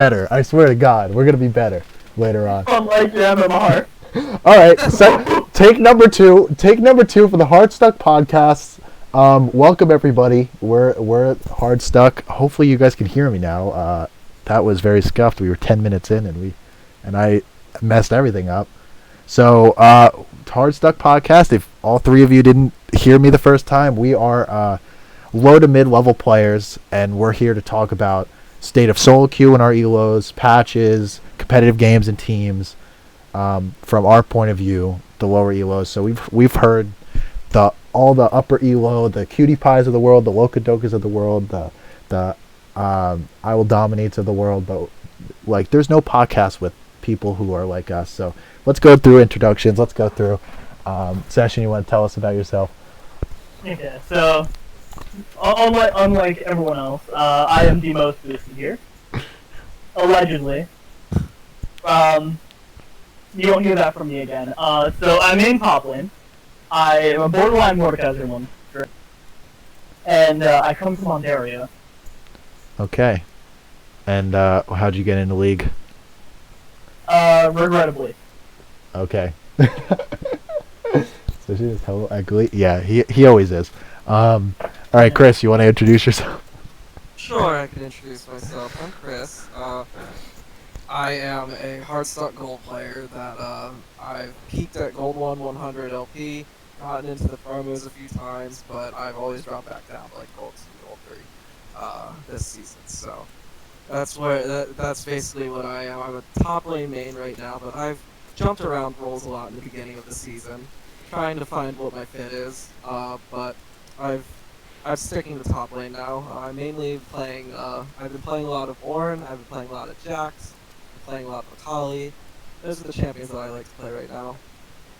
better. I swear to God, we're gonna be better later on. Unlike your MMR. All right, so take number two for the Hard Stuck podcast. Welcome everybody. We're at Hard Stuck. Hopefully you guys can hear me now. That was very scuffed. We were 10 minutes in and I messed everything up. So Hard Stuck podcast. If all three of you didn't hear me the first time, we are low to mid level players, and we're here to talk about state of solo queue in our elos, patches, competitive games and teams. From our point of view, the lower elos. So we've heard all the upper elo, the cutie pies of the world, the locadokas of the world, the I will dominates of the world. But like, there's no podcast with people who are like us. So let's go through introductions. Let's go through. Session, you want to tell us about yourself? Okay, so unlike everyone else, I am the most boosted here. Allegedly. You won't hear that from me again. So I'm in top lane. I am a borderline Mordekaiser monster. And I come from Ontario. Okay. And how'd you get into League? Regrettably. Okay. So she is hella ugly. Yeah, he always is. All right, Chris, you want to introduce yourself? Sure, I can introduce myself. I'm Chris. I am a Hardstuck Gold player that I've peaked at Gold 100 LP, gotten into the promos a few times, but I've always dropped back down to like Gold 2, Gold 3 this season. So that's basically what I am. I'm a top lane main right now, but I've jumped around roles a lot in the beginning of the season, trying to find what my fit is. But I'm sticking to top lane now. I'm mainly playing. I've been playing a lot of Ornn. I've been playing a lot of Jax. Playing a lot of Akali. Those are the champions that I like to play right now.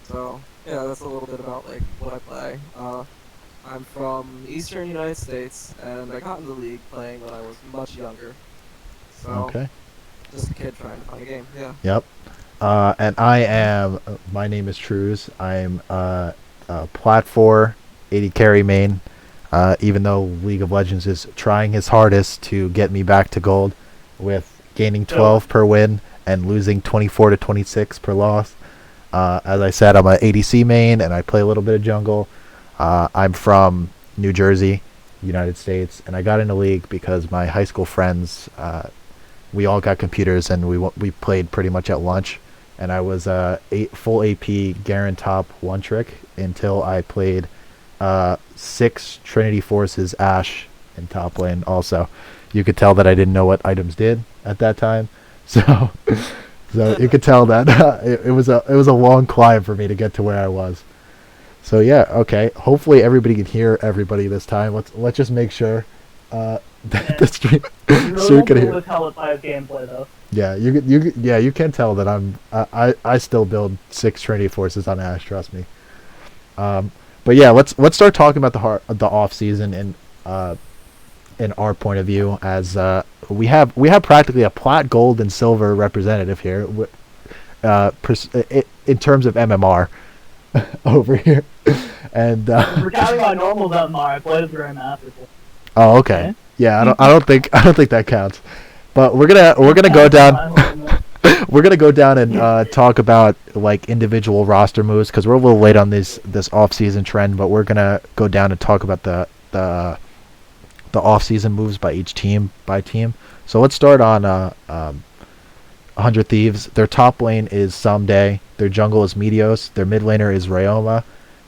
So yeah, that's a little bit about like what I play. I'm from Eastern United States, and I got into the League playing when I was much younger. So Okay. Just a kid trying to find a game. Yeah. Yep. And my name is Trues. I'm Plat 4 80 carry main. Even though League of Legends is trying his hardest to get me back to gold with gaining 12 per win and losing 24 to 26 per loss. As I said, I'm an ADC main and I play a little bit of jungle. I'm from New Jersey, United States, and I got into League because my high school friends, we all got computers and we played pretty much at lunch. And I was full AP Garen top one trick until I played 6 Trinity Forces Ashe in top lane also. You could tell that I didn't know what items did at that time, so you could tell that it was a long climb for me to get to where I was. So yeah, okay. Hopefully everybody can hear everybody this time. Let's just make sure that the stream can hear. Really tell it by gameplay though. Yeah, you can tell that I still build 6 Trinity Forces on Ashe. Trust me. But yeah, let's start talking about the off season and in our point of view, as we have practically a plat, gold, and silver representative here, in terms of MMR over here, and we're counting on normal MMR. I played as Grandmaster. Oh, okay. Yeah, I don't think that counts. But we're gonna go down. We're gonna go down and talk about like individual roster moves because we're a little late on this off-season trend. But we're gonna go down and talk about the off-season moves by each team So let's start on 100 Thieves. Their top lane is Someday. Their jungle is Meteos. Their mid laner is Ryoma.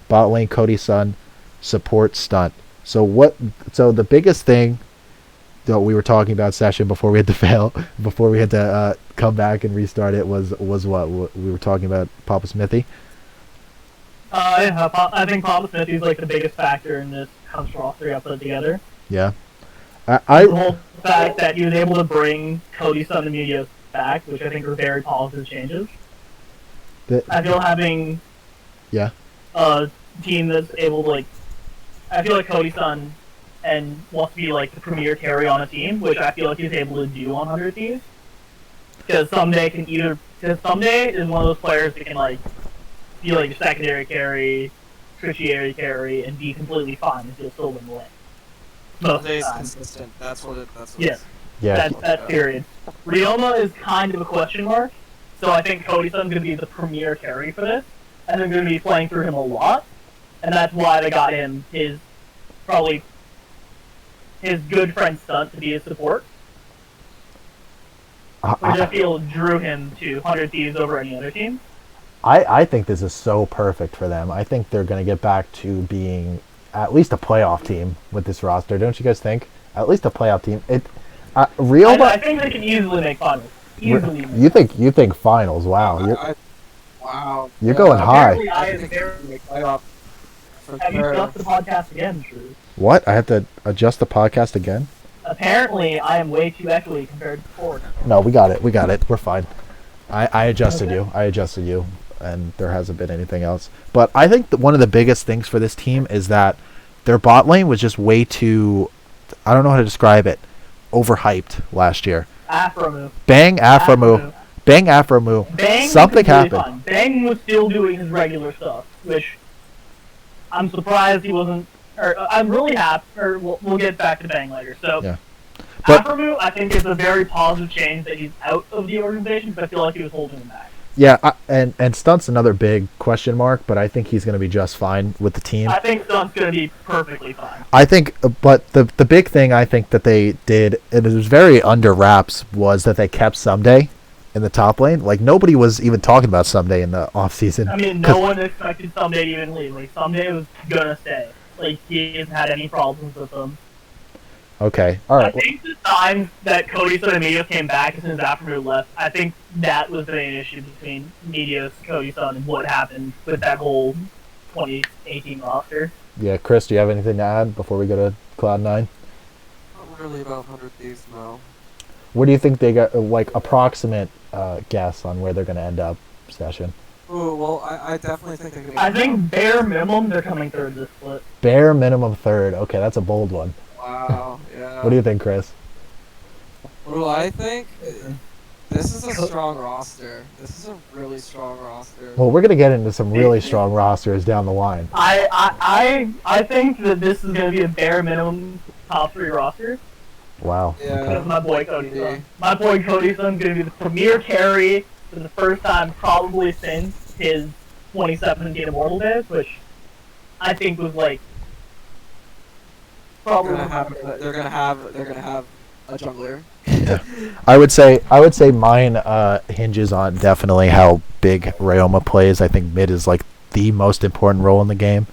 Bot lane Cody Sun. Support Stunt. So the biggest thing that we were talking about session before we had to come back and restart it was what we were talking about. Papa Smithy. Yeah, I think Papa Smithy is like the biggest factor in this house roster I put together. Yeah. The whole fact that he was able to bring Cody Sun and Meteos back, which I think are very positive changes. I feel having a team that's able to I feel like Cody Sun and wants to be like the premier carry on a team, which I feel like he's able to do on 100 Thieves. Because Someday is one of those players that can be like a secondary carry, tertiary carry, and be completely fine and still win the lane. Sunday's consistent. That's what yes. Yeah. That period. Ryoma is kind of a question mark, so I think Cody-san's going to be the premier carry for this, and they're going to be playing through him a lot, and that's why they got him probably his good friend Stunt to be his support, which I feel drew him to 100 Thieves over any other team. I think this is so perfect for them. I think they're going to get back to being at least a playoff team with this roster. Don't you guys think? At least a playoff team. Ryoma. I think they can easily make finals. Easily. You think finals? Wow. Wow. You're going high. Have you adjusted the podcast again, Drew? What? I have to adjust the podcast again? Apparently, I am way too echoey compared to before. No, we got it. We're fine. I adjusted you, and there hasn't been anything else. But I think that one of the biggest things for this team is that their bot lane was just way too, I don't know how to describe it, overhyped last year. Aphromoo. Bang Aphromoo. Bang Aphromoo. Bang Something happened. Fine. Bang was still doing his regular stuff, which I'm surprised he wasn't. Or I'm really happy. Or we'll get back to Bang later. So, yeah. But Aphromoo, I think, is a very positive change that he's out of the organization, because I feel like he was holding him back. Yeah, and Stunt's another big question mark, but I think he's going to be just fine with the team. I think Stunt's going to be perfectly fine. I think, but the big thing I think that they did, and it was very under wraps, was that they kept Someday in the top lane. Like, nobody was even talking about Someday in the offseason. I mean, no one expected Someday to even leave. Like, Someday was going to stay. Like, he hasn't had any problems with them. Okay, all right. I think the time that Cody-san and Meteos came back as soon as Aphromoo left, I think that was the main issue between Meteos, Cody-san, and what happened with that whole 2018 roster. Yeah, Chris, do you have anything to add before we go to Cloud9? Not really about 100 Thieves, no. What do you think they got, like, approximate guess on where they're going to end up, Session? Oh, well, I definitely think they're going to I think bare minimum, they're coming third this split. Bare minimum third. Okay, that's a bold one. Wow, yeah. What do you think, Chris? What do I think? This is a strong roster. This is a really strong roster. Well, we're going to get into some really strong rosters down the line. I think that this is going to be a bare minimum top 3 roster. Wow. Yeah. Because my boy Cody-san. My boy Cody-san's going to be the premier carry for the first time probably since his 2017 Immortal days, which I think was like probably they're gonna have a jungler. I would say mine hinges on definitely how big Ryoma plays. I think mid is like the most important role in the game,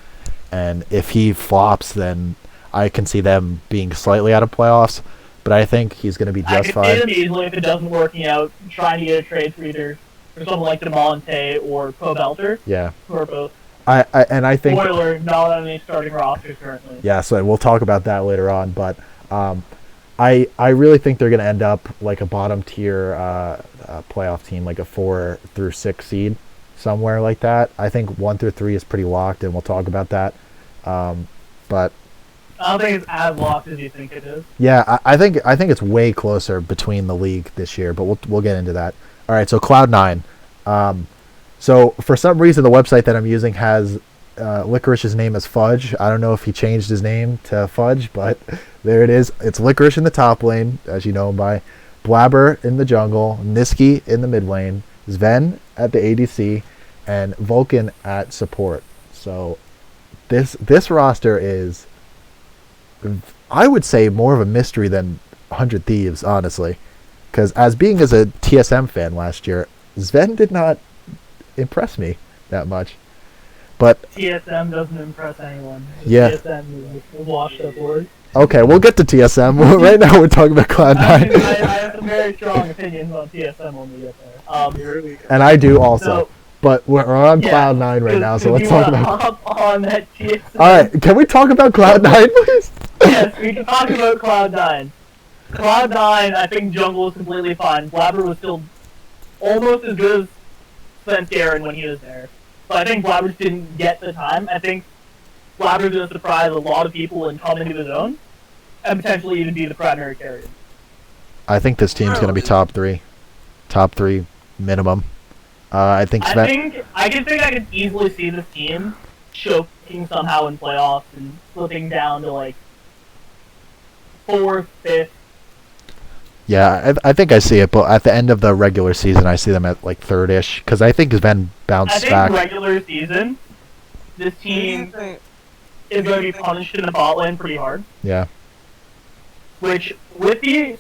and if he flops, then I can see them being slightly out of playoffs. But I think he's going to be just fine. I can see him easily if it doesn't working out, trying to get a trade for someone like Demonte or Pro Belter. Yeah. Who are both. I think Spoiler, not on any starting rosters currently. Yeah, so we'll talk about that later on. But I really think they're going to end up like a bottom tier playoff team, like a 4 through 6 seed, somewhere like that. I think 1 through 3 is pretty locked, and we'll talk about that. But I don't think it's as locked as you think it is. Yeah, I think it's way closer between the league this year, but we'll get into that. All right, so Cloud9. So for some reason, the website that I'm using has Licorice's name as Fudge. I don't know if he changed his name to Fudge, but there it is. It's Licorice in the top lane, as you know him by. Blabber in the jungle, Niski in the mid lane, Sven at the ADC, and Vulcan at support. So this roster is, I would say, more of a mystery than 100 Thieves, honestly. Because as a TSM fan last year, Sven did not impress me that much. But TSM doesn't impress anyone. Yeah. TSM is a washed up word. Okay, we'll get to TSM. Right now we're talking about Cloud9. I have some very strong opinions on TSM when we get there. And I do also. So, but we're on Cloud9 right now, so let's talk about... Hop on that TSM. Alright, can we talk about Cloud9, please? Yes, we can talk about Cloud9. Cloud9, I think jungle was completely fine. Blabber was still almost as good as Sent Garen when he was there. But I think Blabber didn't get the time. I think Blabber's going to surprise a lot of people and come into his own, and potentially even be the primary carrier. I think this team's going to be top 3. Top 3 minimum. I think I could easily see this team choking somehow in playoffs and slipping down to like 4th, 5th. Yeah, I think I see it, but at the end of the regular season, I see them at like third-ish because I think Sven bounced back. Regular season, this team is going to be punished in the bot lane pretty hard. Yeah. Which with the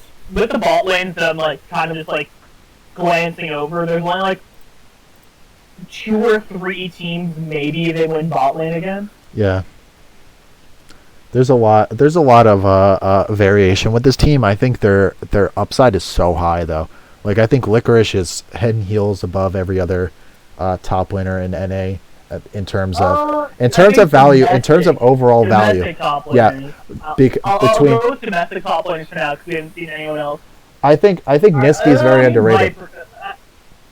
bot lanes that I'm like kind of just like glancing over, there's only like 2 or 3 teams maybe they win bot lane again. Yeah. There's a lot of variation with this team. I think their upside is so high though. Like I think Licorice is head and heels above every other top laner in NA in terms of value, in terms of overall value. Yeah. Between I'll go with domestic top laners for now because we haven't seen anyone else. I think Nisqy is very underrated.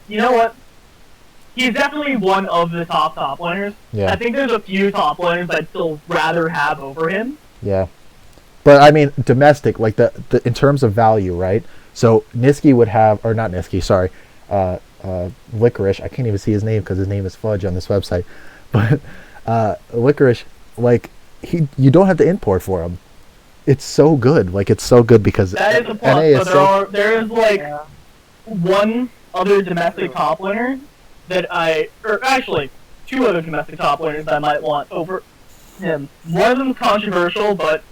You know what? He's definitely one of the top laners. Yeah. I think there's a few top laners I'd still rather have over him. Yeah. But I mean, domestic, like the in terms of value, right? So Nisqy would have, or not Nisqy, sorry, Licorice. I can't even see his name because his name is Fudge on this website. But Licorice, like you don't have to import for him. It's so good. Like it's so good because that is a plus. NA is there is like one other domestic top laner that actually 2 other domestic top laners that I might want over him. One of them's controversial, but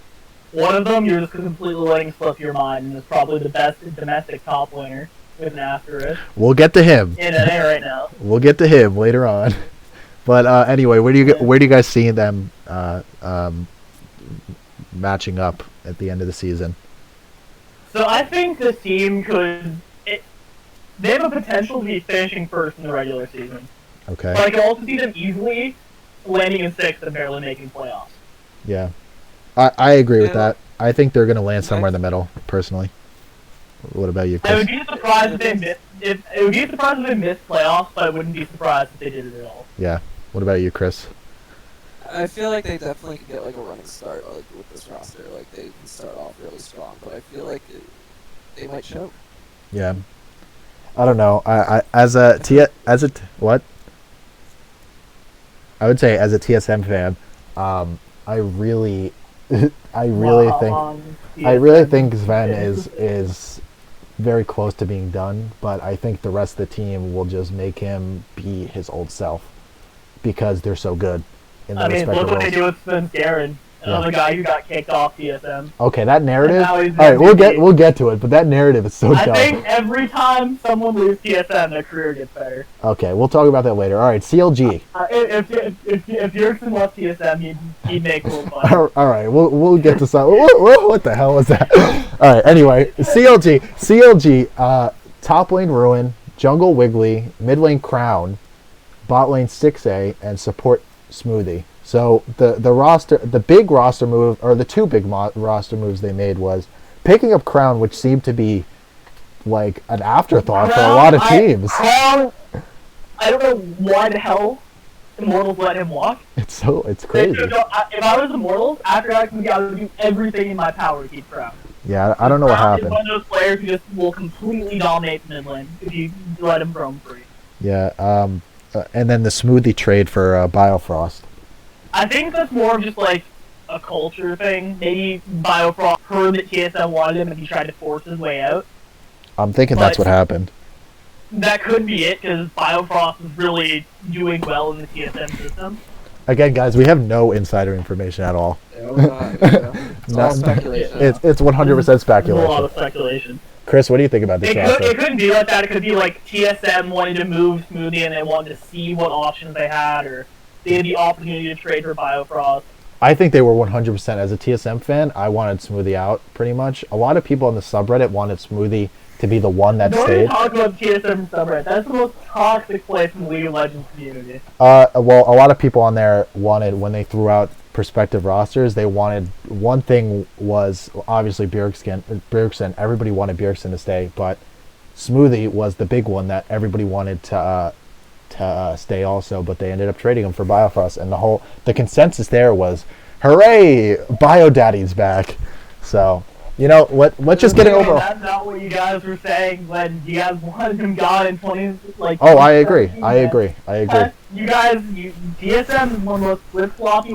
one of them you're just completely letting slip your mind, and is probably the best domestic top laner with an asterisk. We'll get to him in NA right now. We'll get to him later on. But anyway, where do you guys see them matching up at the end of the season? So I think this team they have a potential to be finishing first in the regular season. Okay. But I can also see them easily landing in 6th and barely making playoffs. Yeah. I agree with that. I think they're going to land somewhere in the middle, personally. What about you, Chris? I would be surprised if they missed playoffs, but I wouldn't be surprised if they did it at all. Yeah. What about you, Chris? I feel like they definitely could get like a running start like with this roster. Like they can start off really strong, but I feel like they might choke. Yeah. I don't know. I would say as a TSM fan, I really think Sven is very close to being done, but I think the rest of the team will just make him be his old self because they're so good in their respective roles. Look what they do with Sven Garen, another guy who got kicked off TSM. Okay, that narrative. All right, we'll get to it, but that narrative is so dumb. I think every time someone leaves TSM, their career gets better. Okay, we'll talk about that later. All right, CLG. If Bjergsen left TSM, he'd make cool fun. All right, we'll get to some. What the hell was that? All right, anyway, CLG. Top lane Ruin, jungle Wiggly, mid lane Crown, bot lane 6A, and support Smoothie. So the big roster move, or the 2 big roster moves they made was picking up Crown, which seemed to be like an afterthought for a lot of teams. Crown, I don't know why the hell Immortals let him walk. It's crazy. If I was Immortals, after that, I would do everything in my power to keep Crown. Yeah, I don't know what happened. He's one of those players who just will completely dominate mid lane if you let him roam free. Yeah, and then the Smoothie trade for Biofrost. I think that's more of just like a culture thing. Maybe Biofrost heard that TSM wanted him and he tried to force his way out. I'm thinking that's what happened. That could be it, because Biofrost is really doing well in the TSM system. Again, guys, we have no insider information at all. It's all speculation. It's 100% speculation. A lot of speculation. Chris, what do you think about this roster? It couldn't be like that. It could be like TSM wanted to move Smoothie and they wanted to see what options they had, or they had the opportunity to trade for Biofrost. I think they were 100%. As a TSM fan, I wanted Smoothie out, pretty much. A lot of people on the subreddit wanted Smoothie to be the one that stayed. Don't talk about TSM subreddit. That's the most toxic place in the League of Legends community. Well, a lot of people on there wanted, when they threw out prospective rosters, they wanted, one thing was obviously Bjergsen. Everybody wanted Bjergsen to stay, but Smoothie was the big one that everybody wanted to stay also, but they ended up trading him for Biofrost, and the consensus there was, hooray, BioDaddy's back. So You know what? Let's just get it over. That's not what you guys were saying when you guys wanted him gone in 20 like. Oh, I agree. I agree. You guys, DSM is one of the most flip-floppy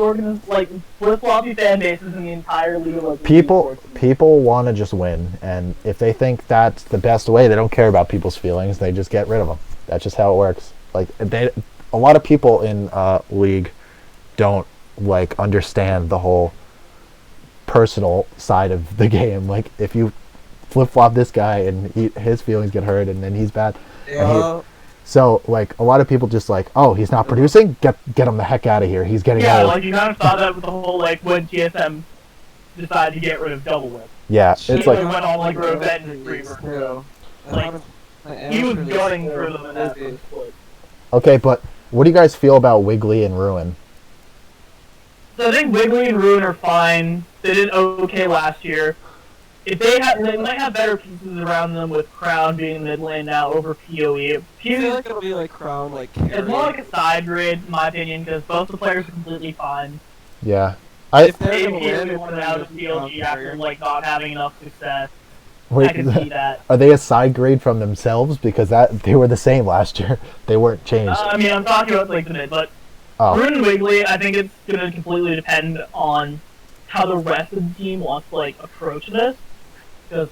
flip-floppy fan bases in the entire league of like. People want to just win, and if they think that's the best way, they don't care about people's feelings. They just get rid of them. That's just how it works. Like a lot of people in league don't like understand the whole personal side of the game. Like if you flip-flop this guy and his feelings get hurt, and then he's bad. Yeah. So, like, a lot of people just like, oh, he's not producing? Get him the heck out of here. He's getting old. Yeah, like, you kind of saw that with the whole, like, when TSM decided to get rid of Double Whip. Yeah, it's like... He went on, like, Revenge and Reaver. Like, he was gunning for them in that first split. Okay, but what do you guys feel about Wiggly and Ruin? So I think Wiggly and Ruin are fine. They did okay last year. If they might have better pieces around them with Crown being mid lane now over PoE. I feel like it'll be like Crown, like carry. It's more like a side grade, in my opinion, because both the players are completely fine. Yeah. If they're gonna win, Maybe one out of CLG after like not having enough success. Wait, I can see that. Are they a side grade from themselves? Because they were the same last year. They weren't changed. I mean, I'm talking about like the mid, but Ruin and Wiggly, I think it's going to completely depend on how the rest of the team wants to like approach this. Because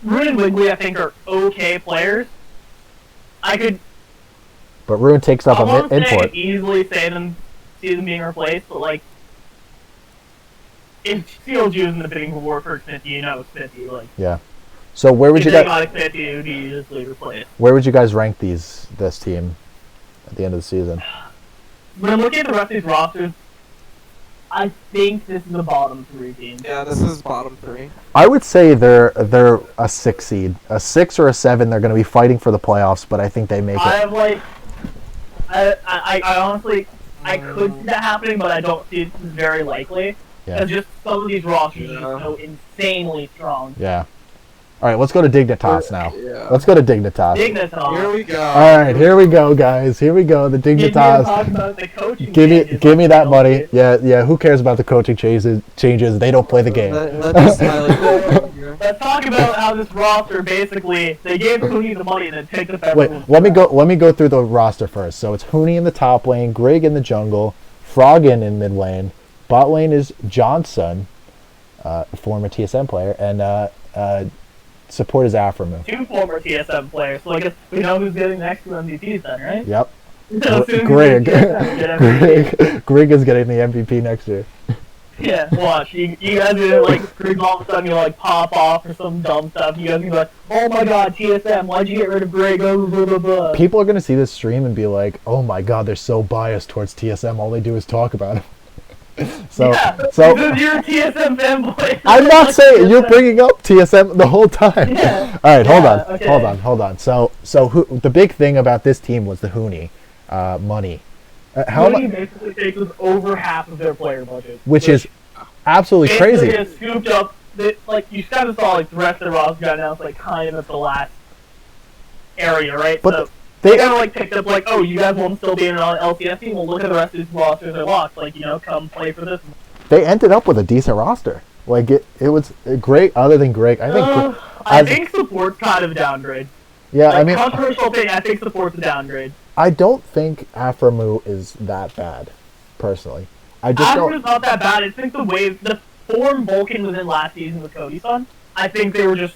Ruin and Wiggly, I think, are okay players. But Ruin takes up an I import. could easily see them being replaced, but like, if CLG is in the bidding war for Xfinity, you know Xfinity, like. Yeah. So where would if you they guys? got Xfinity, it would be easily replaced. Where would you guys rank this team at the end of the season? When I'm looking at the rest of these rosters, I think this is a bottom 3 team. Yeah, this is bottom 3. I would say they're a 6 seed, a 6 or a 7. They're going to be fighting for the playoffs, but I think they make it. I have like, I honestly, I could see that happening, but I don't see it very likely. Yeah. Because just some of these rosters are so insanely strong. Yeah. All right, let's go to Dignitas now. Yeah. Let's go to Dignitas. Dignitas. Here we go. All right, here we go, guys. Here we go. The Dignitas. Talk about the coaching Give changes, me that money. Yeah. Who cares about the coaching changes? They don't play the game. Let's talk about how this roster basically they gave Hooney the money and then picked up everyone. Wait, let me go through the roster first. So it's Hooney in the top lane, Greg in the jungle, Froggen in mid lane, bot lane is Johnson, former TSM player, and support is Aframu. 2 former TSM players, so I guess we know who's getting next to MVP then, right? Yep. Greg. Greg is getting the MVP next year. Yeah, watch. You guys are like, Greg all of a sudden you like pop off or some dumb stuff. You guys are like, oh my god, TSM, why'd you get rid of Greg? Blah, blah, blah, blah. People are going to see this stream and be like, oh my god, they're so biased towards TSM. All they do is talk about him. So you're a TSM fanboy. I'm not saying you're bringing up TSM the whole time. Yeah. All right, Okay. hold on. So the big thing about this team was the Hooney money. Hooney basically takes us over half of their player budget, which is absolutely crazy. Has scooped up. Like you kind of saw, like the rest of the roster got announced like kind of at the last area, right? But so they kind of like picked up like, oh, you guys want to still be in an LCS team? Well, look at the rest of these rosters are locked. Like, come play for this. They ended up with a decent roster. Like it was great. Other than Greg, I think support's kind of a downgrade. Yeah, like, I mean, controversial thing. I think support's a downgrade. I don't think Aframu is that bad, personally. Aframu's not that bad. I think the form Vulcan was in last season with Cody Sun, I think they were just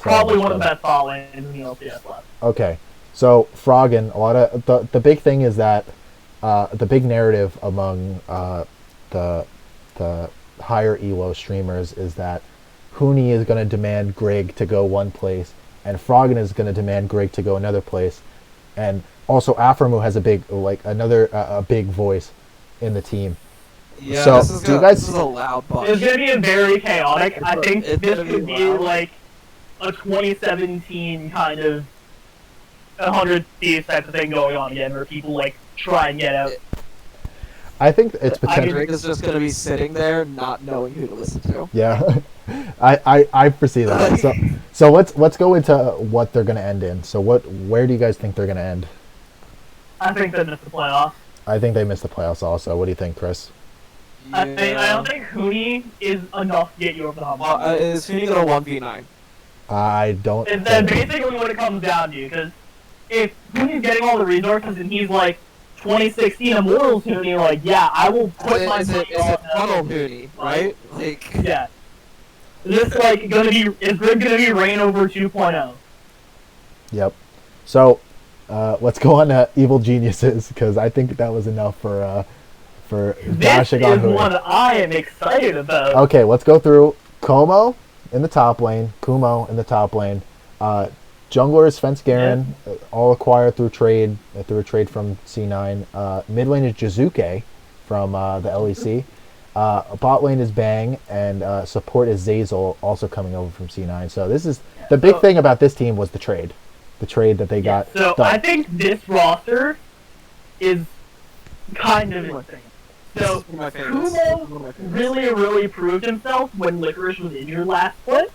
probably one of the best bot lanes in the LCS left. Okay, so Froggen, a lot of the big thing is that the big narrative among the higher elo streamers is that Hooney is going to demand Greg to go one place, and Froggen is going to demand Greg to go another place, and also Aframu has a big voice in the team. Yeah, so this is a loud bunch. It's going to be a very chaotic. I think this could be like a 2017 kind of 100 Thieves type of thing going on again, where people like try and get out. I think it's potential. Greg is just going to be sitting there, not knowing who to listen to. Yeah, I foresee that. So let's go into what they're going to end in. So where do you guys think they're going to end? I think they missed the playoffs. I think they missed the playoffs also. What do you think, Chris? Yeah. I don't think Huni is enough to get you over the hump. Well, is Huni gonna 1v9? I don't. And then basically what it comes down to, because if Huni's getting all the resources and he's like 2016 Immortals Huni, like, yeah, I will put my Is it funnel Huni, right? Like, yeah. Is this like is Grid gonna be Reign over 2.0? Yep. So, let's go on to Evil Geniuses, because I think that was enough for This bashing on is Huni. one I am excited about. Okay, let's go through Como in the top lane, Kumo in the top lane. Jungler is Fence Garen, all acquired through a trade from C9. Mid lane is Jizuke from the LEC. Bot lane is Bang, and support is Zazel, also coming over from C9. So this is the big thing about this team was the trade that they got. So done. I think this roster is kind of insane. So Kumo really proved himself when Licorice was injured last split.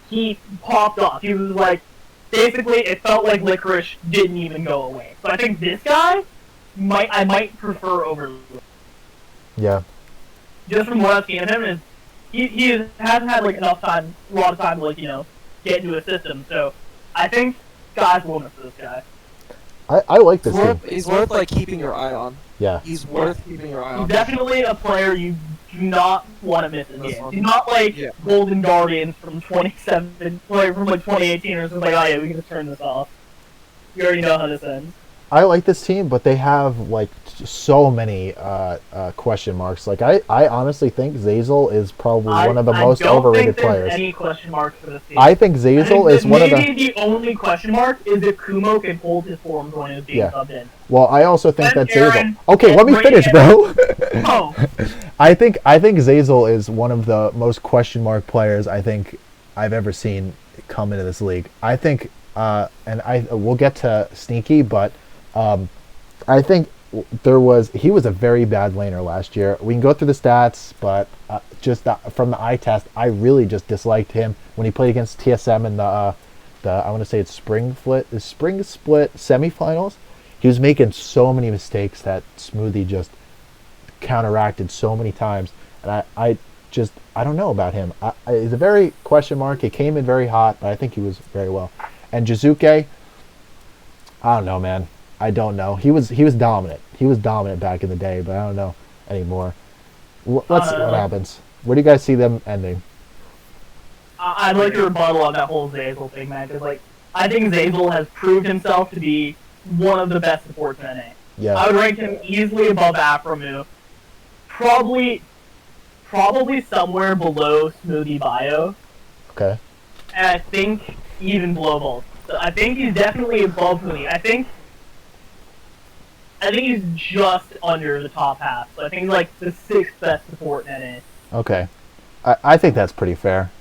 He popped off. He was like, basically, it felt like Licorice didn't even go away. So I think this guy I might prefer over Licorice. Yeah. Just from what I've seen of him, is he hasn't had like a lot of time to, like, get into a system. So I think guys will miss this guy. I like this team. he's worth like keeping your eye on. Yeah. He's worth keeping your eye He's on. definitely a player you do not want to miss in This game. one. He's not like Yeah. Golden Guardians from 2018 or something like, oh yeah, we can just turn this off. You already know how this ends. I like this team, but they have like so many question marks. Like I honestly think Zazel is probably one of the most overrated I don't think players. there's any question marks for this team. I think Zazel is one of the. Maybe the only question mark is if Kumo can hold his form going as being subbed in. Well, I also think that Then Zazel. Aaron Okay, let me and finish, bro. Oh, I think Zazel is one of the most question mark players I think I've ever seen come into this league. I think, and we'll get to Sneaky, but I think he was a very bad laner last year. We can go through the stats, but just from the eye test, I really just disliked him when he played against TSM in the I want to say it's spring split semifinals. He was making so many mistakes that Smoothie just counteracted so many times, and I don't know about him. He's a very question mark. He came in very hot, but I think he was very well. And Jizuke, I don't know, man. I don't know. He was dominant. He was dominant back in the day, but I don't know anymore. Let's see what happens. Where do you guys see them ending? I'd like to rebuttal on that whole Zazel thing, man, because like I think Zazel has proved himself to be one of the best supports in NA. Yeah. I would rank him easily above Aphromoo. Probably somewhere below Smoothie Bio. Okay. And I think even below Volt. So I think he's definitely above Huni. I think he's just under the top half. So I think he's like the 6th best support in NA. Okay. I think that's pretty fair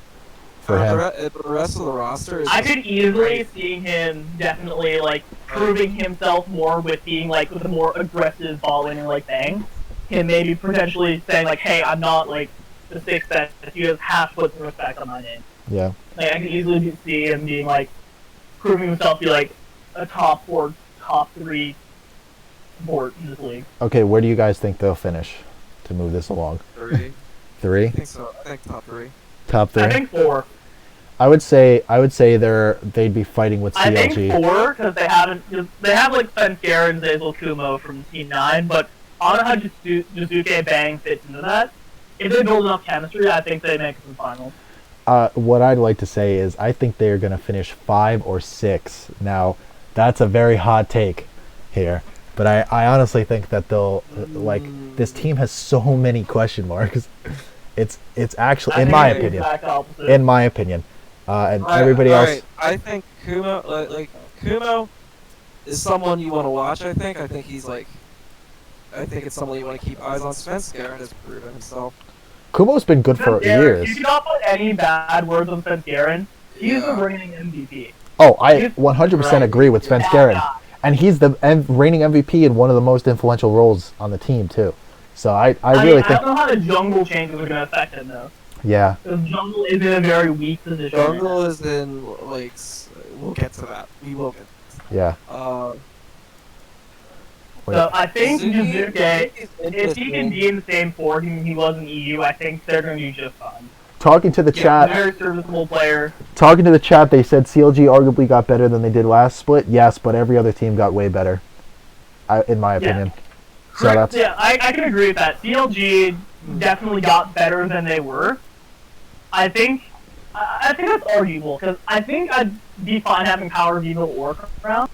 for him. The rest of the roster is. I could easily see him definitely like proving himself more with being like with a more aggressive ball laner like Bang. Him maybe potentially saying like, hey, I'm not like the 6th best. You just have to put some respect on my name. Yeah. Like I could easily see him being like proving himself to be like a top 4, top 3 support in this league. Okay, where do you guys think they'll finish to move this along? 3. 3? I think so. I think top 3. Top 3? I think 4. I would say they'd be fighting with CLG. I think 4 because they have like Fence Garen, Zazel, Kumo from T9, but I don't know how Jizuke Bang fits into that. If they build enough chemistry, I think they make it to the finals. What I'd like to say is I think they're going to finish 5 or 6. Now, that's a very hot take here. But I honestly think that they'll, this team has so many question marks. It's actually, in my opinion. And everybody else. Right. I think Kumo, Kumo is someone you want to watch, I think. I think it's someone you want to keep eyes on. Spence Garen has proven himself. Kumo's been good for years. You do not put any bad words on Spence Garen. He's the reigning MVP. Oh, I 100% agree with Spence Garen. And he's the reigning MVP in one of the most influential roles on the team, too. So I really think... I don't know how the jungle changes are going to affect him, though. Yeah. Because jungle is in a very weak position. Jungle is in, we'll get to that. We will get to that. Yeah. So I think Jizuke, if he can be in the same four team he was in EU, I think they're going to do just fine. Talking to the chat, very serviceable player. Talking to the chat, they said CLG arguably got better than they did last split. Yes, but every other team got way better, in my opinion. So that's I can agree with that. CLG definitely got better than they were. I think that's arguable because I think I'd be fine having Power of Evil or around.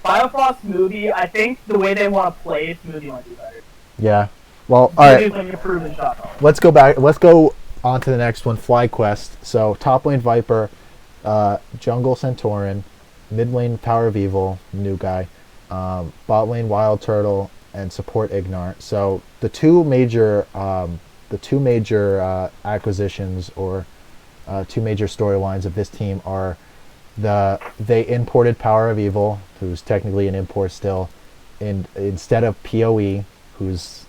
Biofrost Smoothie, I think the way they want to play Smoothie might be better. Yeah. Well, all right. Like a proven shot. Let's go back. Let's go on to the next one, FlyQuest. So top lane Viper, jungle Centauran, mid lane Power of Evil, new guy, bot lane Wild Turtle, and support Ignar. So the two major acquisitions or two major storylines of this team are they imported Power of Evil, who's technically an import still, instead of PoE, who's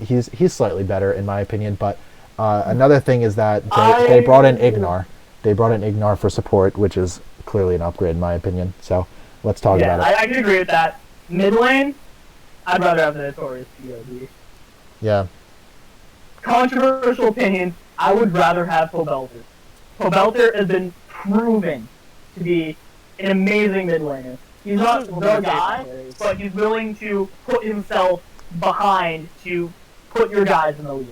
he's slightly better in my opinion, but another thing is that they brought in Ignar. They brought in Ignar for support, which is clearly an upgrade in my opinion. So let's talk about it. I can agree with that. Mid lane, I'd rather have the Notorious PoE. Yeah. Controversial opinion, I would rather have Pobelter. Pobelter has been proven to be an amazing mid laner. He's not the guy, but he's willing to put himself behind to put your guys in the lead.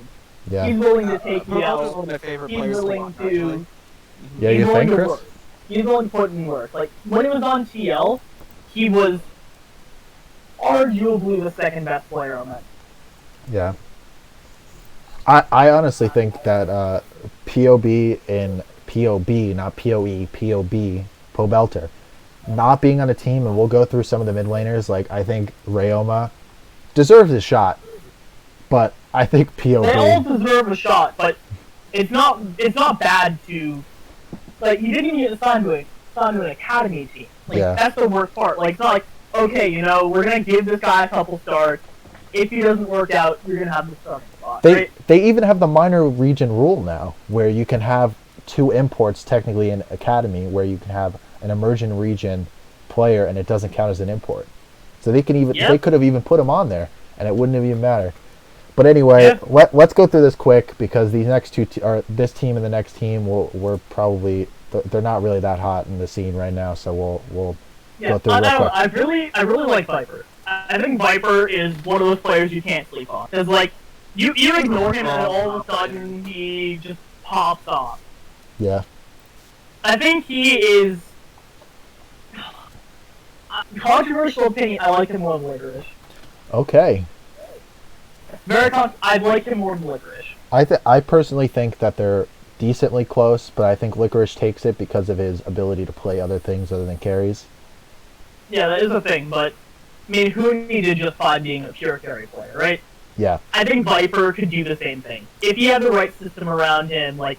Yeah. He's willing to take the L. L. One of my favorite He's players willing to. Yeah, you think, Chris? Work. He's willing to put in work. Like when he was on TL, he was arguably the second best player on that. Yeah. I honestly think that POB and POB, not POE, POB, Pobelter, not being on a team, and we'll go through some of the mid laners, like I think Ryoma deserves a shot, but I think POB... They all deserve a shot, but it's not bad to... Like, you didn't even get signed to an academy team. Like, that's the worst part. Like, it's not like, okay, we're going to give this guy a couple starts. If he doesn't work out, you're going to have the starting spot. They even have the minor region rule now, where you can have two imports technically in academy, where you can have an emerging region player and it doesn't count as an import. So they could have even put him on there and it wouldn't have even mattered. But anyway, let's go through this quick because these next two this team and the next team we're probably they're not really that hot in the scene right now, so we'll go through real quick. I really like Viper. I think Viper is one of those players you can't sleep on. Because like you ignore him and all of a sudden he just pops off. Yeah. I think he is... Controversial opinion, I like him more than Licorice. Okay. I'd like him more than Licorice. I personally think that they're decently close, but I think Licorice takes it because of his ability to play other things other than carries. Yeah, that is a thing, but I mean, who needed just by being a pure carry player, right? Yeah. I think Viper could do the same thing. If he had the right system around him, like,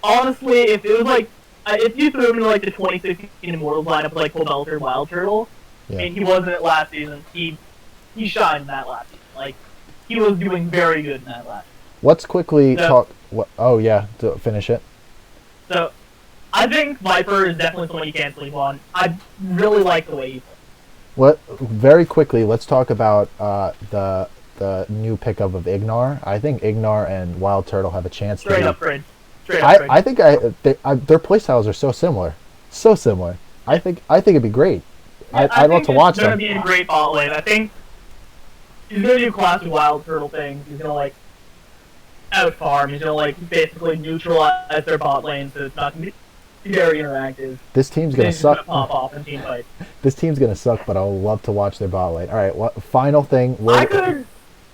honestly, if it was like, if you threw him into like the 2016 Immortals lineup with like Pobelter, Wild Turtle, I mean, he wasn't it last season. He shined in that last season. Like, he was doing very good in that last season. Let's quickly talk. Oh yeah, to finish it. So, I think Viper is definitely someone you can't sleep on. I really like the way he plays. Very quickly, let's talk about the new pickup of Ignar. I think Ignar and Wild Turtle have a chance Straight to upgrade. I think their playstyles are so similar. So similar. I think it'd be great. Yeah, I'd love to watch them. He's going to be a great bot lane. I think he's going to do classic Wild Turtle things. He's going to, like, out-farm. He's going to, like, basically neutralize their bot lane so it's not going to be very interactive. This team's going to suck. Pop off in team fights. This team's going to suck, but I'll love to watch their bot lane. All right, final thing. I could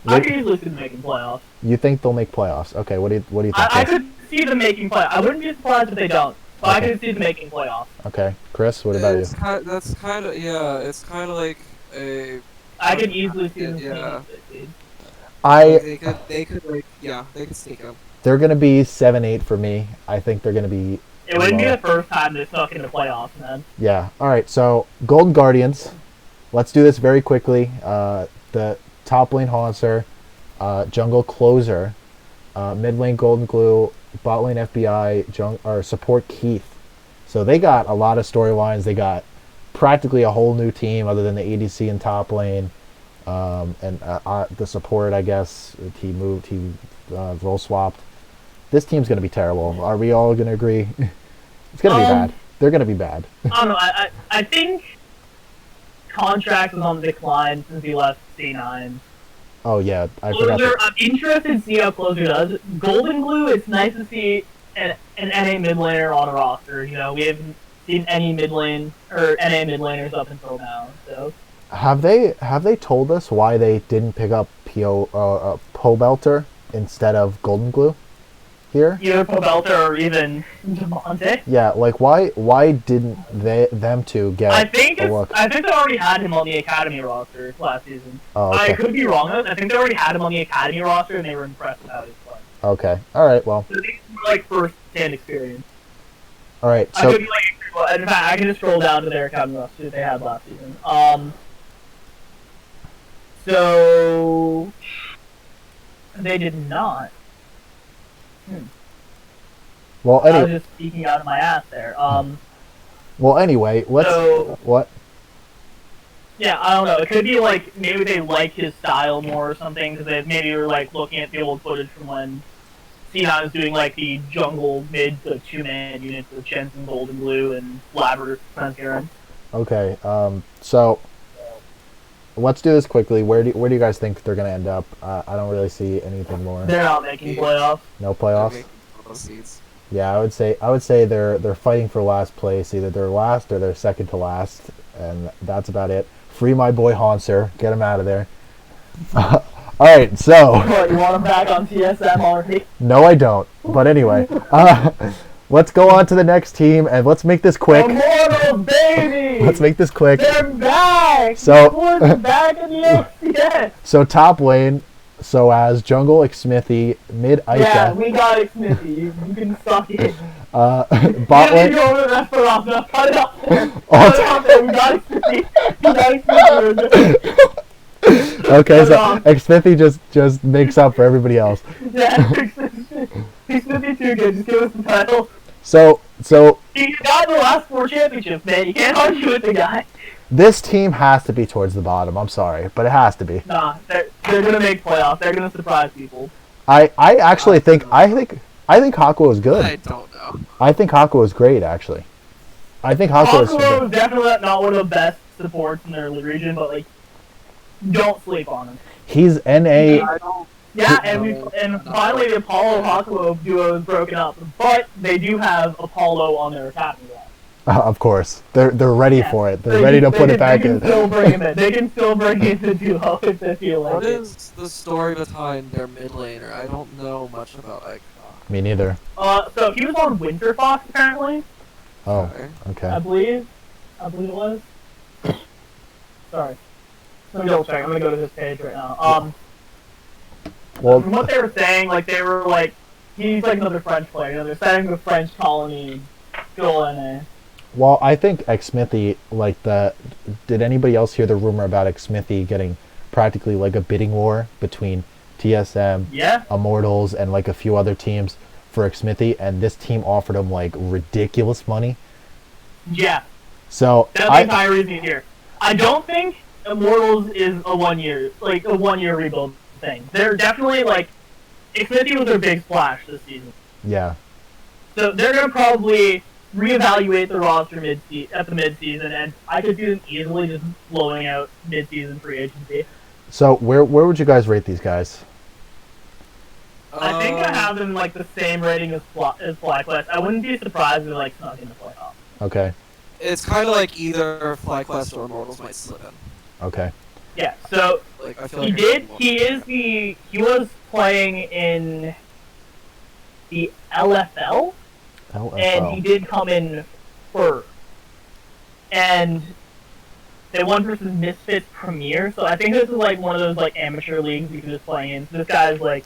easily see them making playoffs. You think they'll make playoffs? Okay, what do you think? I could see them making playoffs. I wouldn't be surprised if they don't. But I could see them making playoffs. Okay, Chris, what about you? That's kind of it's kind of like a. I could easily see them. Yeah. They could sneak up. They're gonna be 7-8 for me. I think they're gonna be. It wouldn't be the first time they snuck into playoffs, man. Yeah. All right. So Golden Guardians. Let's do this very quickly. The top lane Haunter, jungle Closer, mid lane Golden Glue, bot lane FBI, support Keith. So they got a lot of storylines. They got practically a whole new team other than the ADC and top lane. and the support, I guess, he role swapped. This team's going to be terrible. Are we all going to agree? It's going to be bad. They're going to be bad. I don't know. I think contract is on the decline since he left C9. Oh, yeah. I'm interested to see how Closer does. Golden Glue, it's nice to see an NA mid laner on a roster. You know, we haven't seen any mid lane or NA mid laners up until now. So have they told us why they didn't pick up Pobelter instead of Golden Glue here? Either Pobelter or even Devontae. Yeah, like why didn't them two get? I think they already had him on the academy roster last season. Oh, okay. I could be wrong. I think they already had him on the academy roster and they were impressed with how he played. Okay. All right. Well. So these were like first-hand experience. All right. So. In fact, I can just scroll down to their academy roster that they had last season. So they did not. Well, I was just speaking out of my ass there. Well, anyway, what? Yeah, I don't know. It could be like maybe they like his style more or something because they maybe were like looking at the old footage from when C9 was doing like the jungle mid to 2-man units with Jensen, Golden Blue, and Blabber, Transparent. Okay. So let's do this quickly. Where do you guys think they're gonna end up? I don't really see anything more. They're not making playoffs. No playoffs. Yeah, I would say they're fighting for last place. Either they're last or they're second to last, and that's about it. Free my boy Hanser. Get him out of there. All right, so. What, you want him back on TSM already? No, I don't. But anyway, let's go on to the next team, and let's make this quick. Immortals, baby! Let's make this quick. They're back! So, they're back in the OCS! So top lane, so as jungle Xmithy, mid Ica. Yeah, we got Xmithy. You can suck it. Bot lane. You over the off. No, cut it off there. Cut it off there. We got Xmithy. We got Xmithy. Okay, so Xmithy just makes up for everybody else. Yeah, Xmithy too good. Just give us the title. So he got the last 4 championships, man. You can't argue with the guy. This team has to be towards the bottom. I'm sorry, but it has to be. Nah, they're gonna make playoffs. They're gonna surprise people. I actually think Hakuo is good. I don't know. I think Hakuo is great, actually. I think Hakuo is definitely not one of the best supports in their region, but like, don't sleep on him. He's NA. Yeah, and finally the Apollo Hakuo duo is broken up, but they do have Apollo on their academy. Of course, they're ready for it. They're ready to put it back in. They can still bring in the duo if they feel like it. What is the story behind their mid laner? I don't know much about Icon. Me neither. So he was on Winter Fox apparently. Oh, okay. I believe it was. Sorry. Let me double check. I'm gonna go to this page right now. Well, from what they were saying, like they were like, he's like another French player. You know, they're setting the French colony still in a. Well, I think Xmithy, did anybody else hear the rumor about Xmithy getting practically like a bidding war between TSM, Immortals, and like a few other teams for Xmithy, and this team offered him like ridiculous money? Yeah. So that's the entire reason here. I don't think Immortals is a 1 year rebuild thing. They're definitely like, Xmithy was their big splash this season. Yeah. So they're gonna probably reevaluate the roster at the mid-season, and I could see them easily just blowing out mid-season free agency. So where would you guys rate these guys? I think I have them like the same rating as FlyQuest. I wouldn't be surprised if they like snuck in the playoffs. Okay. It's kind of like either FlyQuest or Immortals might slip in. Okay. Yeah. So like, I feel he was playing in the LFL. And he did come in first. And they won versus Misfits Premier, so I think this is like one of those like amateur leagues you can just play in. So this guy's like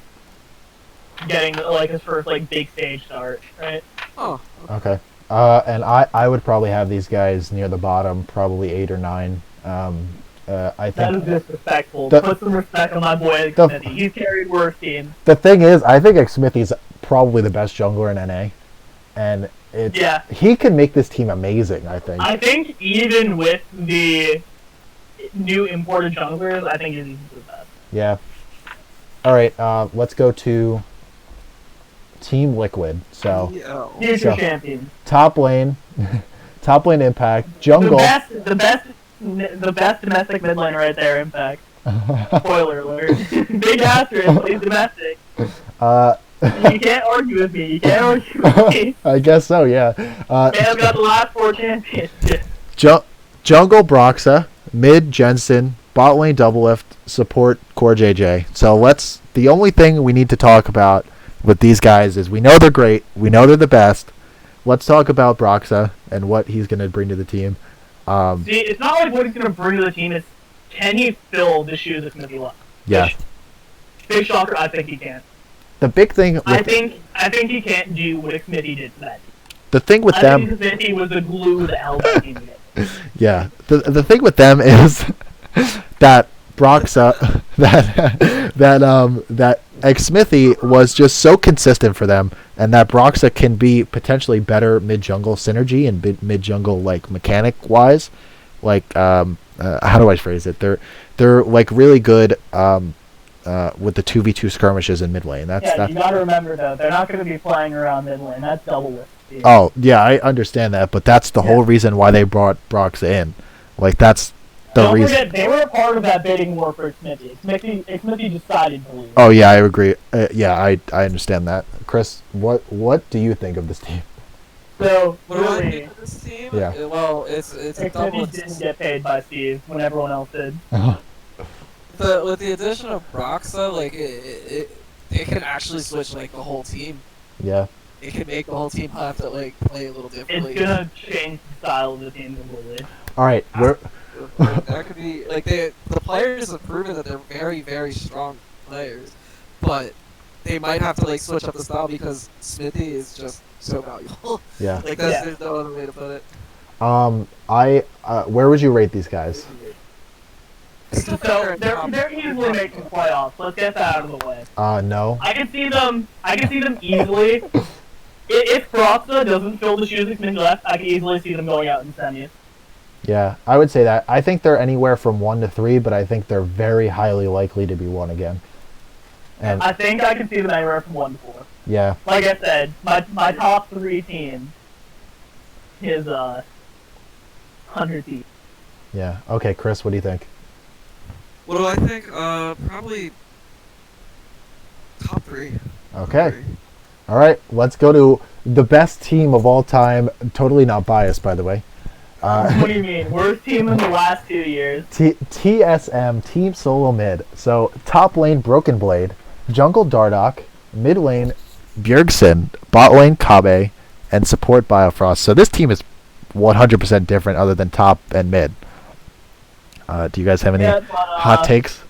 getting like his first like big stage start, right? Oh. Okay. And I would probably have these guys near the bottom, probably 8 or 9. I think that is disrespectful. Put some respect on my boy Xmithy. He's carried worse teams. The thing is, I think Xmithy's probably the best jungler in NA. And he can make this team amazing, I think. I think even with new imported junglers, I think is easily the best. Yeah. All right. Let's go to Team Liquid. So future champion. Top lane, top lane Impact jungle. The best domestic mid lane right there. Impact. Spoiler alert. Big asterisk. He's domestic. You can't argue with me. I guess so. Yeah. Man's got the last 4 championships. Jungle Broxa, mid Jensen, bot lane Doublelift, support Core JJ. So the only thing we need to talk about with these guys is we know they're great, we know they're the best. Let's talk about Broxa and what he's going to bring to the team. See, it's not like what he's going to bring to the team, it's can he fill the shoes that Smithy left? Yeah. Big shocker, I think he can. The big thing with I think he can't do what Smithy did to that team. The thing with them, I think Smithy was the glue that held that team together. Yeah, the thing with them is that Broxa, that Smithy was just so consistent for them, and that Broxa can be potentially better mid jungle synergy and mid jungle like mechanic wise, like how do I phrase it? They're like really good with the 2v2 skirmishes in mid lane. You gotta remember though, they're not gonna be playing around mid lane. That's Doublelift. Oh yeah, I understand that, but that's the whole reason why they brought Broxa in. Like that's the reason. Don't forget, they were a part of that bidding war for Smithy. Smithy decided to leave. Oh yeah, I agree. I understand that. Chris, what do you think of this team? So what do I think of this team? Yeah. Well, it's a double. Smithy didn't get paid by Steve when everyone else did. With the addition of Broxa, like it can actually switch like the whole team. Yeah. It can make the whole team have to like play a little differently. It's gonna change the style of the team completely. All right, that could be like the players have proven that they're very, very strong players, but they might have to like switch up the style because Smithy is just so valuable. Yeah. Like there's no other way to put it. Where would you rate these guys? So they're easily making playoffs. Let's get that out of the way. No. I can see them easily. If Broxa doesn't fill the shoes that Smithy left, I can easily see them going out in semis. Yeah, I would say that. I think they're anywhere from 1 to 3, but I think they're very highly likely to be 1 again. And I think I can see them anywhere from 1 to 4. Yeah. Like I said, my top 3 team is 100 deep. Yeah. Okay, Chris, what do you think? What do I think? Probably top 3. Okay. All right, let's go to the best team of all time. Totally not biased, by the way. What do you mean? Worst team in the last 2 years. TSM, Team Solo Mid. So top lane Broken Blade, jungle Dardoch, mid lane Bjergsen, bot lane Kabe, and support Biofrost. So this team is 100% different other than top and mid. Do you guys have any hot takes?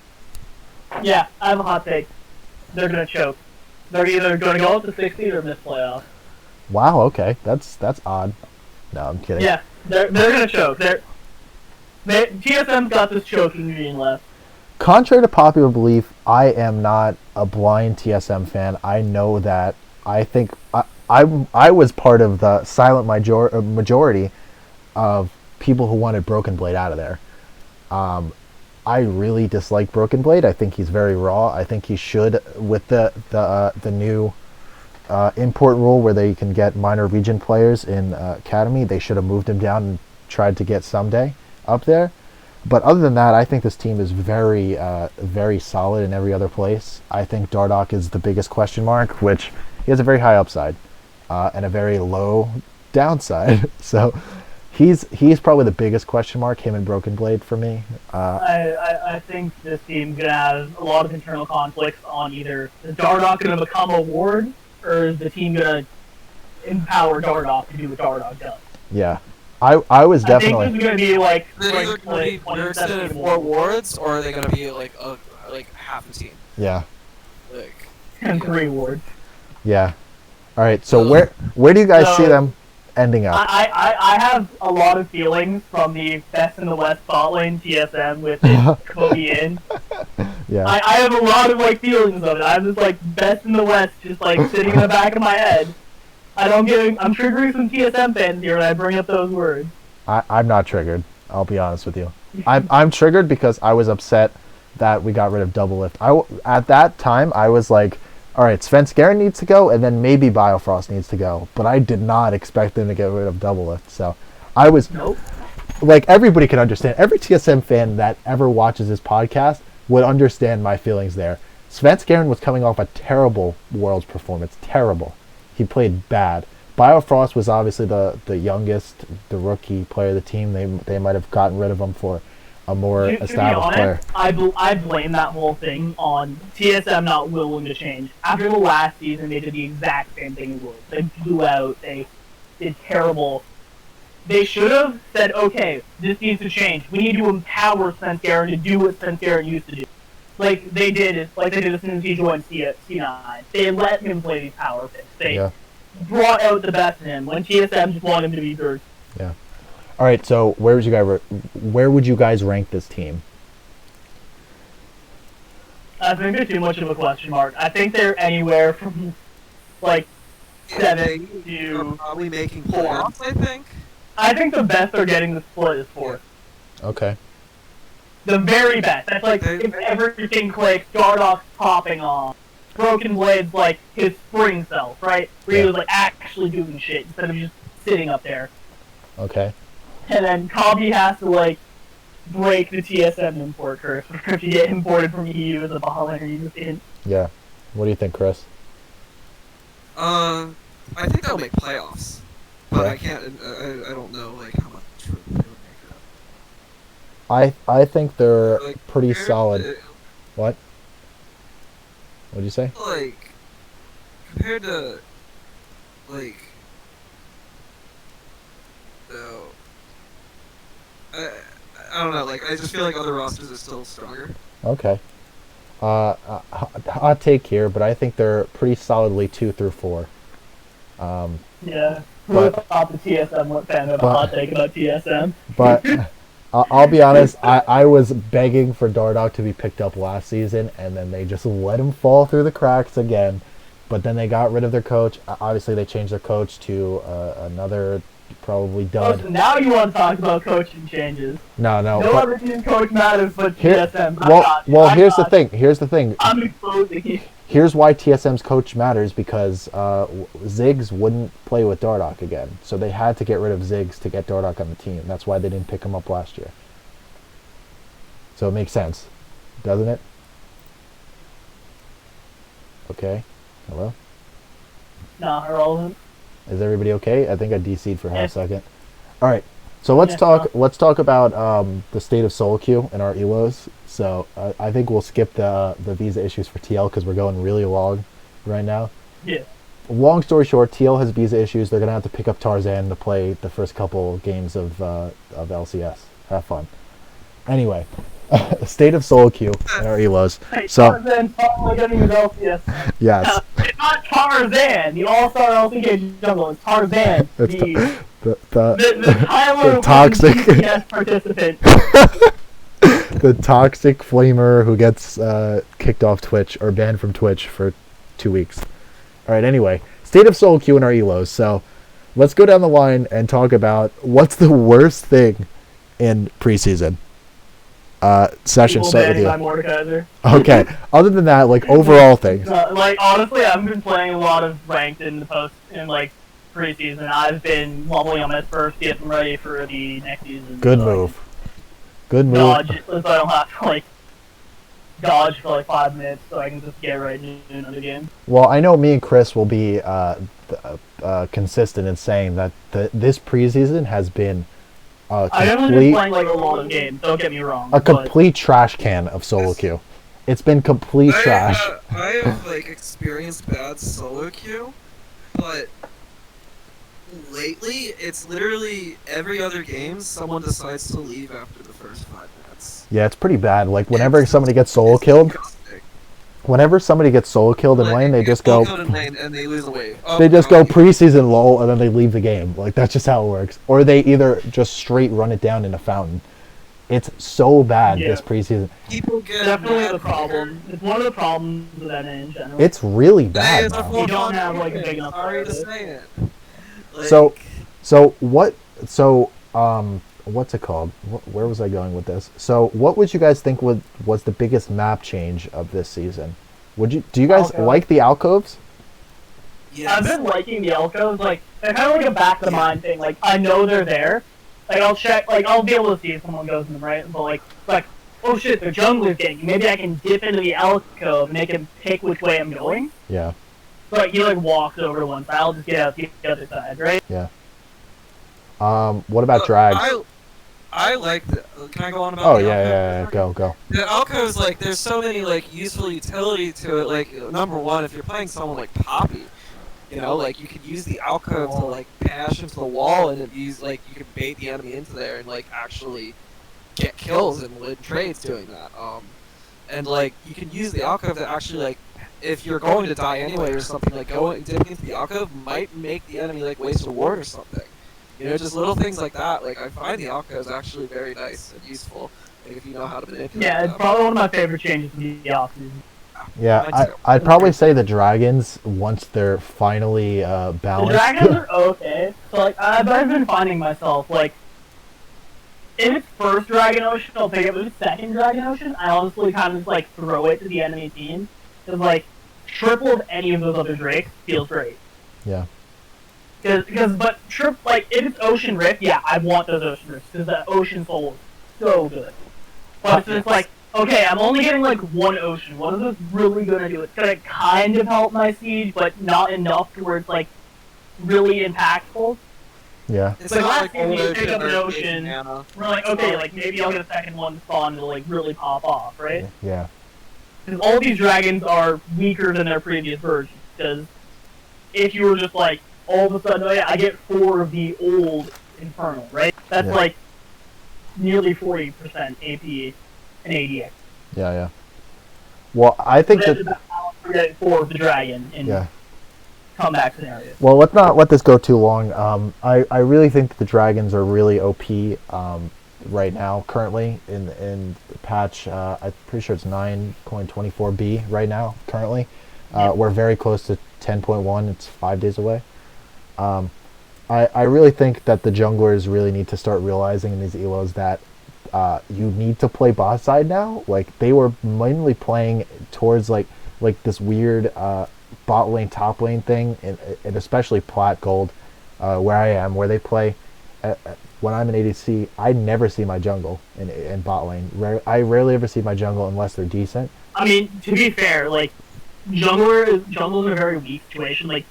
Yeah, I have a hot take. They're going to choke. They're either going to go up to 60 or miss playoffs. Wow, okay. That's odd. No, I'm kidding. Yeah, they're going to choke. TSM's got this choking gene left. Contrary to popular belief, I am not a blind TSM fan. I know that. I think I was part of the silent majority of people who wanted Broken Blade out of there. I really dislike Broken Blade. I think he's very raw. I think he should, with the new import rule where they can get minor region players in Academy, they should have moved him down and tried to get Someday up there. But other than that, I think this team is very, very solid in every other place. I think Dardoch is the biggest question mark, which he has a very high upside and a very low downside. So he's probably the biggest question mark, him and Broken Blade for me. I think this team's going to have a lot of internal conflicts on either is Dardoch going to become a ward, or is the team going to empower Dardoch to do what Dardoch does? Yeah. I was definitely. I think this is going to be like. They're either going to be Bjergsen and 4 wards, or are they going to be like half a team? Yeah. Like. And 3 wards. Yeah. All right. So where do you guys see them ending up? I have a lot of feelings from the best in the West bot lane TSM with Kobe in. Yeah. I have a lot of feelings of it. I'm just best in the West, just sitting in the back of my head. I'm triggering some TSM fans here when I bring up those words. I'm not triggered. I'll be honest with you. I'm triggered because I was upset that we got rid of Doublelift. At that time, I was like, all right, Svenskeren needs to go, and then maybe Biofrost needs to go. But I did not expect them to get rid of Doublelift. So I was, like, everybody can understand. Every TSM fan that ever watches this podcast would understand my feelings there. Svenskeren was coming off a terrible Worlds performance. Terrible. He played bad. Biofrost was obviously the youngest, the rookie player of the team. They might have gotten rid of him for a more established player. I blame that whole thing on TSM not willing to change. After the last season, they did the exact same thing in Worlds. They blew out. They did terrible. They should have said, okay, this needs to change. We need to empower Svenskeren to do what Svenskeren used to do. Like they did as soon as he joined C9. They let him play these power picks. They brought out the best in him when TSM just wanted him to be third. Yeah. All right. So where would you guys rank this team? I think they're too much of a question mark. I think they're anywhere from like 7 to probably making 4. playoffs. I think the best they're getting the split is 4. Okay. The very best. That's like if everything clicks, Dardoch's popping off. Broken Blade's like his spring self, right? Where he was like actually doing shit instead of just sitting up there. Okay. And then Kabi has to like break the TSM import curse if you get imported from EU as a ball laner, you just in. Yeah. What do you think, Chris? I think they'll make playoffs, but Yeah. I can't. I don't know like how much they would make it. I think they're Like, pretty compared solid. to- What? What'd you say? Like compared to like no. I don't know. Like I just feel like other rosters are still stronger. Okay. Hot take here, but I think they're pretty solidly 2 through 4. Yeah. Who But- thought the TSM fan of a hot take about TSM? But I'll be honest, I was begging for Dardoch to be picked up last season, and then they just let him fall through the cracks again. But then they got rid of their coach. Obviously, they changed their coach to another probably Oh, so dud. now you want to talk about coaching changes. No. No but other team coach matters but here, TSM. here's the thing. Here's the thing. I'm exposing you. Here's why TSM's coach matters, because Ziggs wouldn't play with Dardoch again. So they had to get rid of Ziggs to get Dardoch on the team. That's why they didn't pick him up last year. So it makes sense, doesn't it? Okay. Hello? Nah, irrelevant. Is everybody okay? I think I DC'd for half a Yeah. second. All right. So let's talk about the state of solo queue and our elos. So I think we'll skip the visa issues for TL because we're going really long right now. Yeah. Long story short, TL has visa issues. They're gonna have to pick up Tarzan to play the first couple games of LCS. Have fun. Anyway, state of solo queue and our elos. Hey, So Tarzan finally getting his LCS. yes, It's not Tarzan, the all-star LCK jungle. It's Tarzan, It's the the Tyler toxic- LCS participant. the toxic flamer who gets kicked off Twitch or banned from Twitch for 2 weeks. All right. Anyway, state of solo queue and our elos. So let's go down the line and talk about what's the worst thing in preseason. Session, People start with banning my you. Mordekaiser. Okay. Other than that, like overall things. Like honestly, I've been playing a lot of ranked in like preseason. I've been leveling on my first to get them ready for the next season. Good so I move. Good can move. Dodge, so I don't have to like dodge for like 5 minutes, so I can just get right into another game. Well, I know me and Chris will be consistent in saying that this preseason has been a I've only been complete playing like a lot of games. Don't get me wrong. a but complete trash can of solo queue. It's been complete trash. I have like experienced bad solo queue, but lately it's literally every other game someone decides to leave after the first 5 minutes. Yeah, it's pretty bad. Like whenever somebody gets solo killed, whenever somebody gets solo killed in lane, they just go. In lane and they lose away. They just go preseason lol and then they leave the game. Like that's just how it works. Or they either just straight run it down in a fountain. It's so bad Yeah. this preseason. People get definitely mad the problem. It's one of the problems with that in general. It's really Hey, bad it's a now. full You don't on have, like, a game. big enough Sorry to player. say it. Like, So what? So what's it called? Where was I going with this? So, what would you guys think was the biggest map change of this season? Do you guys like the alcoves? Yes. I've been liking the alcoves. Like, they're kind of like a back of the mind thing. Like, I know they're there. Like, I'll check. Like, I'll be able to see if someone goes in them, right? But like, oh shit, the jungler's getting. Maybe I can dip into the alcove and make him pick which way I'm going. Yeah. So like, he like walks over to one side. I'll just get out the other side, right? Yeah. What about drags? I like the. Can I go on about? Oh yeah, go. The alcoves, like, there's so many like useful utility to it. Like, number one, if you're playing someone like Poppy, you know, like you could use the alcove to like pass into the wall and you could bait the enemy into there and like actually get kills and win trades doing that. And like you can use the alcove to actually like, if you're going to die anyway or something, like dipping into the alcove might make the enemy like waste a ward or something. You know, just little things like that. Like, I find the alcoves actually very nice and useful, like, if you know how to manipulate them. It's probably one of my favorite changes in the offseason. Yeah, I'd probably say the dragons, once they're finally balanced. The dragons are okay. So, like, I've been finding myself, like, if it's first Dragon Ocean, I'll pick it. If it's second Dragon Ocean, I honestly kind of, like, throw it to the enemy team. Because, like, triple of any of those other drakes feels great. Yeah. But like, if it's Ocean Rift, yeah, I want those Ocean Rifts, because the Ocean Soul is so good. But it's like, okay, I'm only getting, like, one Ocean. What is this really gonna do? It's gonna kind of help my siege, but not enough to where it's, like, really impactful. Yeah. It's like, last season you pick up an Ocean, we're like, okay, like, maybe I'll get a second one to spawn to, like, really pop off, right? Yeah. Because all these dragons are weaker than their previous versions, because if you were just, like, all of a sudden, oh yeah, I get 4 of the old Infernal, right? That's like nearly 40% AP and ADX. Yeah. Well, I think that we're getting 4 of the dragon in comeback scenarios. Well, let's not let this go too long. I really think that the dragons are really OP right now, currently in the patch. I'm pretty sure it's 9.24b right now. Currently, we're very close to 10.1. It's 5 days away. I really think that the junglers really need to start realizing in these elos that you need to play bot side now. Like, they were mainly playing towards like this weird bot lane top lane thing, and especially plat gold, where I am, where they play. When I'm in ADC, I never see my jungle in bot lane. I rarely ever see my jungle unless they're decent. I mean, to be fair, like, jungles are a very weak situation. Like,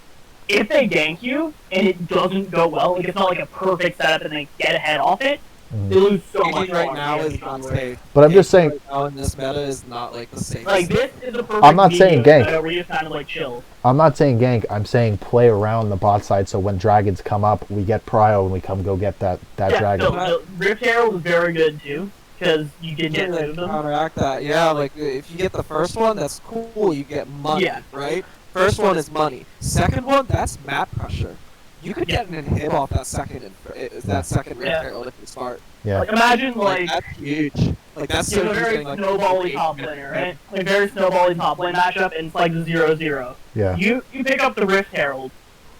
if they gank you and it doesn't go well, like, it's not like a perfect setup and they get ahead off it, they lose so much. Right now is not safe. But I'm just saying, right now in this meta is not like the same. Like, this is a perfect. I'm not saying gank. Where you just kind of like chill. I'm not saying gank. I'm saying play around the bot side, so when dragons come up, we get prio and we come go get that dragon. So Rift Herald is very good too, because you did get rid of them. Counteract that, yeah. Like, if you get the first one, that's cool. You get money, right? First one is money. Second one, that's map pressure. You could get an inhib off that second Rift Herald if you're smart. Yeah. Like, imagine, like, that's huge. Like, that's so a very snowbally top laner, right? Like, very snowbally top lane matchup, and it's like 0-0. Yeah. You pick up the Rift Herald,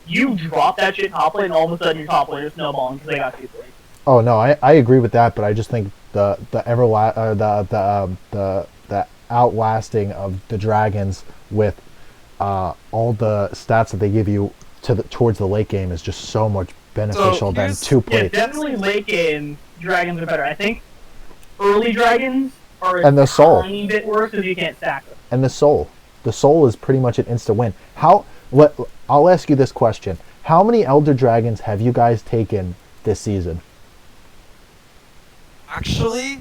you drop that shit top lane, and all of a sudden your top laner is snowballing because they got 2 plays. Oh no, I agree with that, but I just think the outlasting of the dragons with all the stats that they give you towards the late game is just so much beneficial than 2 plates. Yeah, definitely late game dragons are better. I think early dragons are a tiny bit worse because you can't stack them. And the soul is pretty much an insta win. I'll ask you this question: how many Elder Dragons have you guys taken this season? Actually,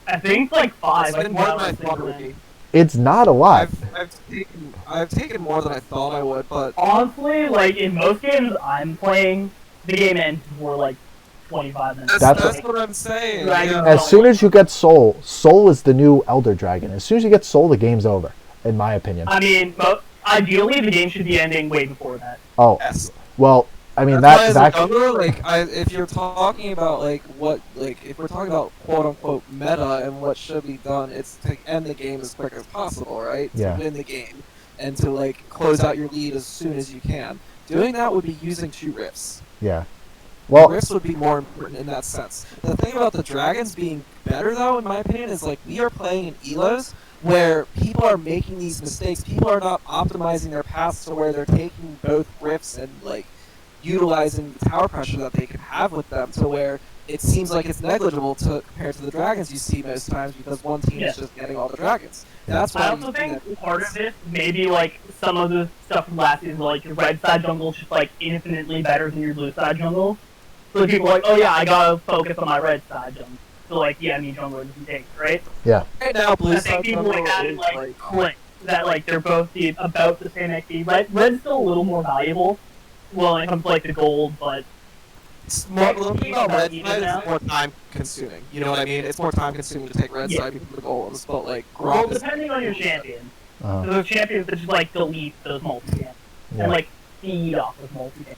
I think like 5. Like, more than I thought it would be. It's not a lot. I've taken more than I thought I would, but honestly, like, in most games I'm playing, the game ends before like 25 minutes. That's what I'm saying. As soon as you get Soul is the new Elder Dragon. As soon as you get Soul, the game's over, in my opinion. I mean, ideally the game should be ending way before that. Oh, yes. Well, I mean that if you're talking about if we're talking about quote unquote meta and what should be done, it's to end the game as quick as possible, right? Yeah. To win the game and to like close out your lead as soon as you can. Doing that would be using 2 rifts. Yeah. Well, Rifts would be more important in that sense. The thing about the dragons being better, though, in my opinion, is like we are playing in elos where people are making these mistakes. People are not optimizing their paths to where they're taking both rifts and like utilizing the tower pressure that they can have with them to where it seems like it's negligible to compared to the dragons you see most times because one team is just getting all the dragons. That's why I also think part of this, maybe like some of the stuff from last season, like your red side jungle is just like infinitely better than your blue side jungle. So people are like, oh yeah, I gotta focus on my red side jungle. So like the enemy jungle doesn't take, right? Yeah. Right now, blue I think side people jungle like that is like click that like they're both about the same XP. Red's still a little more valuable. Well, when it comes to like the gold, but it's more, the thing about red even side now? is more time consuming. You know what I mean? It's more time consuming to take red Yeah. side because of the goals. But like, well, Gromp is depending on your champion. Uh-huh. So there's champions that just like delete those multi-cams Yeah. and like feed off those multi-cams.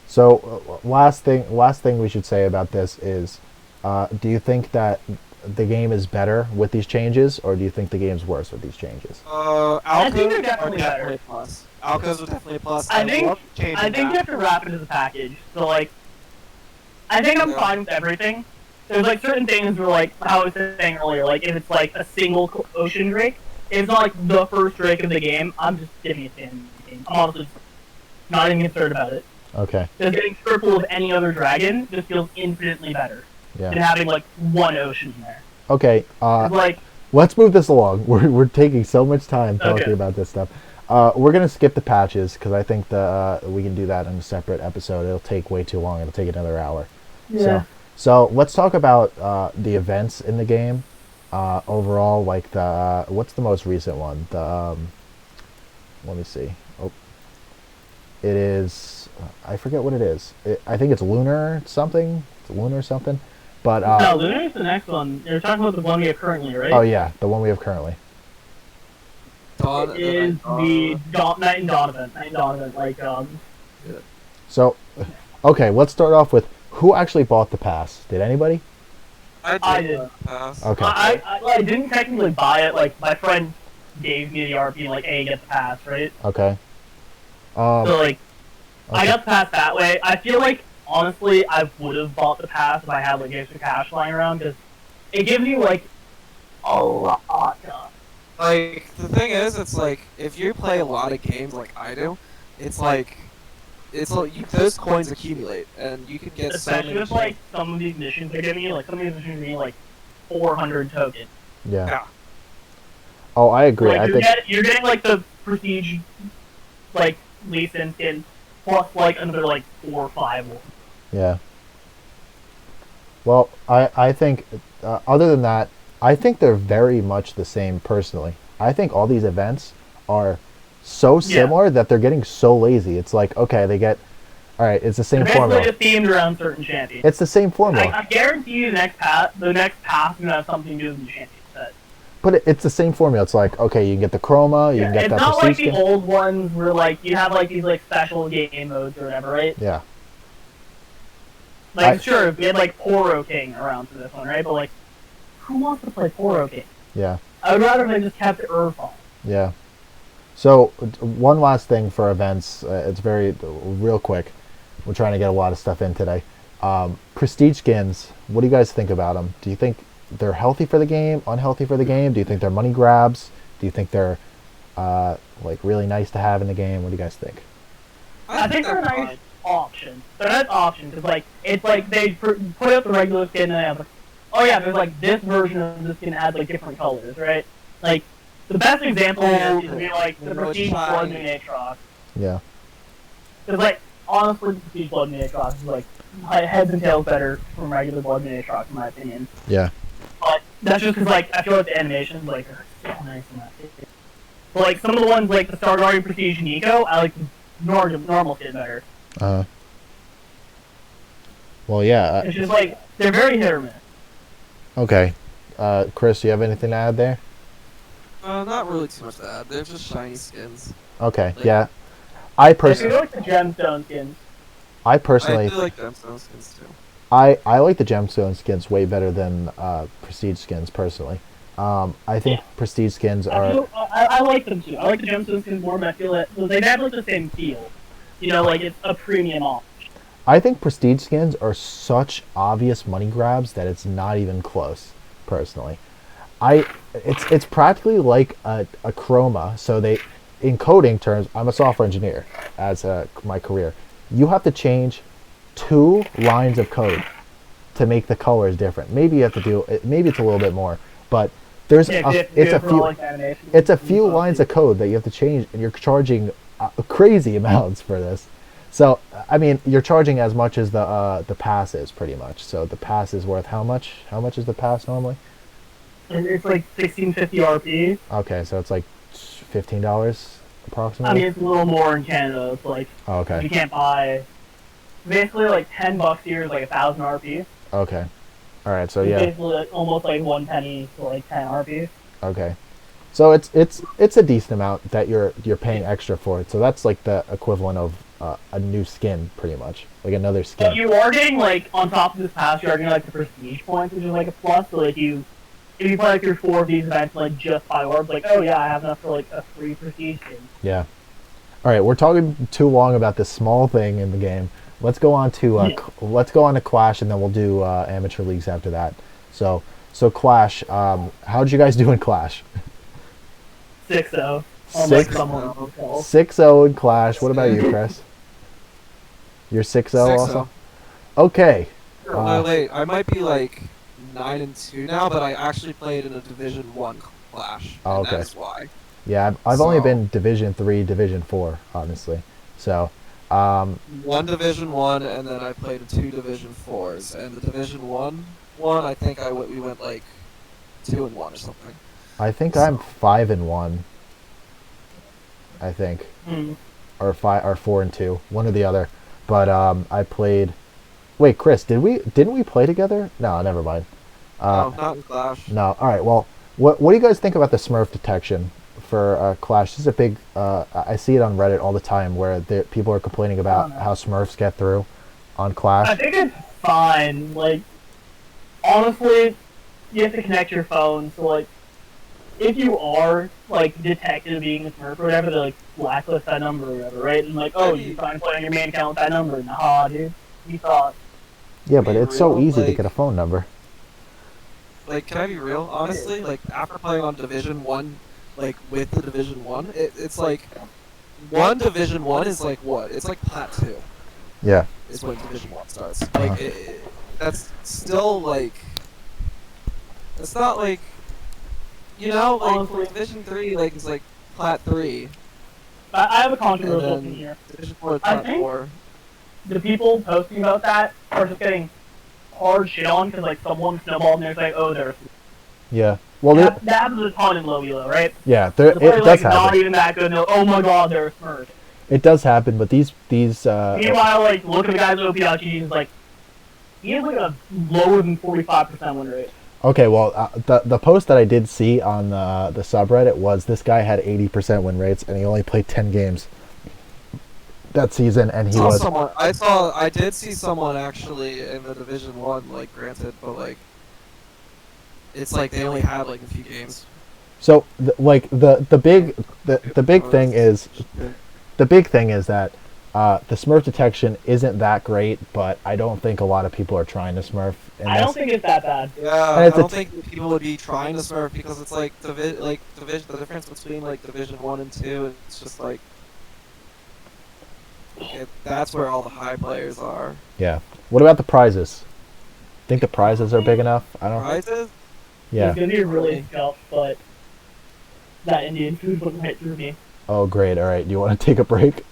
So last thing we should say about this is, do you think that the game is better with these changes, or do you think the game's worse with these changes? Alcos think they're are definitely definitely better. a plus. Alcos are definitely a plus. I think love changing I think you that. have to wrap it as a package. So like, I think I'm Yeah. fine with everything. There's like certain things where like how I was saying earlier, like if it's like a single ocean drake, if it's not like the first drake of the game, I'm just giving it to him. I'm honestly not even concerned about it. Okay. Just getting triple of any other dragon just feels infinitely better than Yeah. having like one ocean in there. Okay. Like Let's move this along. We're taking so much time talking Okay. about this stuff. We're gonna skip the patches because I think we can do that in a separate episode. It'll take way too long. It'll take another hour. So let's talk about the events in the game. Overall, like the what's the most recent one? The let me see. Oh, it is. I forget what it is. I think it's lunar something. It's lunar something. But no, Lunar's the next one. You're talking about the one we have currently, right? oh yeah, the one we have currently. Dawn, It is the Night and Dawn event. Night and Dawn event, like So, okay, let's start off with who actually bought the pass. Did anybody? I did. Pass. Okay. I didn't technically buy it. Like my friend gave me the RP, like, hey, get the pass, right? Okay. So like, I okay. got the pass that way. I feel like honestly, I would have bought the pass if I had like extra cash lying around because it gives you like a lot of. Like, the thing is, it's like, if you play a lot of games like I do, it's like those coins accumulate, and you can get so Especially many with like some of these missions they're giving you, like some of these missions are giving you like 400 tokens. Yeah. Yeah. Oh, I agree. Like I think. you're getting like the prestige, like Lee Sin skin, plus like another like 4 or 5 more. Yeah. Well, I think, other than that, I think they're very much the same personally. I think all these events are so similar that they're getting so lazy. It's like, okay, they get, all right, it's the same They're basically formula. just themed around certain champions. It's the same formula. I guarantee you the next pass is gonna have something to do with the champion set. But it's the same formula. It's like, okay, you can get the chroma, you can get It's that not like prestige the skin. old ones where like you have like these like special game modes or whatever, right? Yeah. Like sure, we had like Poro King around for this one, right? But like, who wants to play Poro King? Yeah. I would rather they just kept Urfall. Yeah. So one last thing for events. It's very real quick. We're trying to get a lot of stuff in today. Prestige skins. What do you guys think about them? Do you think they're healthy for the game? Unhealthy for the game? Do you think they're money grabs? Do you think they're like really nice to have in the game? What do you guys think? I think they're a nice option. They're a nice option because like it's like they put out the regular skin and they have like, oh yeah, there's like this version of this skin has like different colors, right? Like the best example of this is like the Prestige Blood Moon Aatrox. Yeah. Because like honestly, the Prestige Blood Moon Aatrox is like heads and tails better from regular Blood Moon Aatrox in my opinion. Yeah. But that's just because like I feel like the animations like are so nice in that. But like some of the ones like the Star Guardian Prestige Nico, I like the normal skin better. Well, yeah. It's just like they're very hit or miss. Okay. Chris, you have anything to add there? Not really too much to add. They're just shiny skins. Okay. Like- Yeah. I If you personally, like the gemstone skins, I I personally, do like gemstone skins too. I like the gemstone skins way better than prestige skins personally. I think prestige skins are. I like them too. I like the gemstone skins more, but I feel that they have like the same feel. You know, like it's a premium option. I think prestige skins are such obvious money grabs that it's not even close. Personally, it's practically like a chroma. So they, in coding terms, I'm a software engineer as my career. You have to change 2 lines of code to make the colors different. Maybe you have to do it. Maybe it's a little bit more, but it's a few lines of code that you have to change, and you're charging crazy amounts for this. So I mean, you're charging as much as the pass is pretty much. So the pass is worth how much? How much is the pass normally? It's like 1650 RP. Okay, so it's like $15 approximately. I mean, it's a little more in Canada. It's like you can't buy. Basically, like $10 here is like 1,000 RP. Okay. All right. So it's yeah. Basically, like, almost like 1 penny for like 10 RP. Okay. So it's a decent amount that you're paying extra for it. So that's like the equivalent of a new skin, pretty much, like another skin. But you are getting like on top of this pass, you are getting like the prestige points, which is like a plus. So like if you play like through 4 of these events, like just buy orbs, like oh yeah, I have enough for like a free prestige skin. Yeah. All right, we're talking too long about this small thing in the game. Let's go on to Clash, and then we'll do amateur leagues after that. So Clash, how'd you guys do in Clash? 6-0. 6-0 in Clash. What about you, Chris? You're 6-0 also? Okay. Wait, I might be like 9-2 now, but I actually played in a Division 1 Clash. Oh, okay. That's why. Yeah, I've only been Division 3, Division 4, honestly. So, 1 Division 1, and then I played 2 Division 4s. And the Division 1, I think we went like 2-1 or something. I think I'm 5-1. I think. Or 4-2, one or the other. But I played. Wait, Chris, didn't we play together? No, never mind. No, not in Clash. No. All right. Well, what do you guys think about the Smurf detection for Clash? This is a big. I see it on Reddit all the time where people are complaining about how Smurfs get through on Clash. I think it's fine. Like, honestly, you have to connect your phone. So like, if you are like detected being a Smurf or whatever, they like blacklist that number or whatever, right? And like, oh, you trying to play on your main account with that number? Nah, dude. You thought. Yeah, but it's so easy to get a phone number. Like, can I be real? Honestly, like after playing on Division 1, like with the Division 1, it's like 1 Division 1 is like what? It's like Plat 2. Yeah. Is when Division 1 starts. Like that's still like. It's not like. You know, like for Division 3, like it's like Plat 3. I have a controversial thing here. Division 4 is Plat 4. The people posting about that are just getting hard shit on because like someone snowballed and they're like, oh, there's. Yeah. Well, that happens a ton in low elo, right? Yeah, it does like, happen. Not even that good. No, oh my god, they're Smurfs. It does happen, but these. Meanwhile, like look at the guys with OPLG, he's like, he has like a lower than 45% win rate. Okay, well, the post that I did see on the subreddit was this guy had 80% win rates, and he only played 10 games that season, and I did see someone actually in the Division 1, like, granted, but, like, it's like they only had, like, a few games. So, the big thing is that the Smurf detection isn't that great, but I don't think a lot of people are trying to Smurf. I don't think it's that bad. Yeah, I don't think people would be trying to Smurf because it's like the difference between like Division 1 and 2. It's just like that's where all the high players are. Yeah. What about the prizes? Think the prizes are big enough? I don't. Prizes? Yeah. It's gonna be really tough, but that Indian food wouldn't hit through me. Oh, great! All right, do you want to take a break?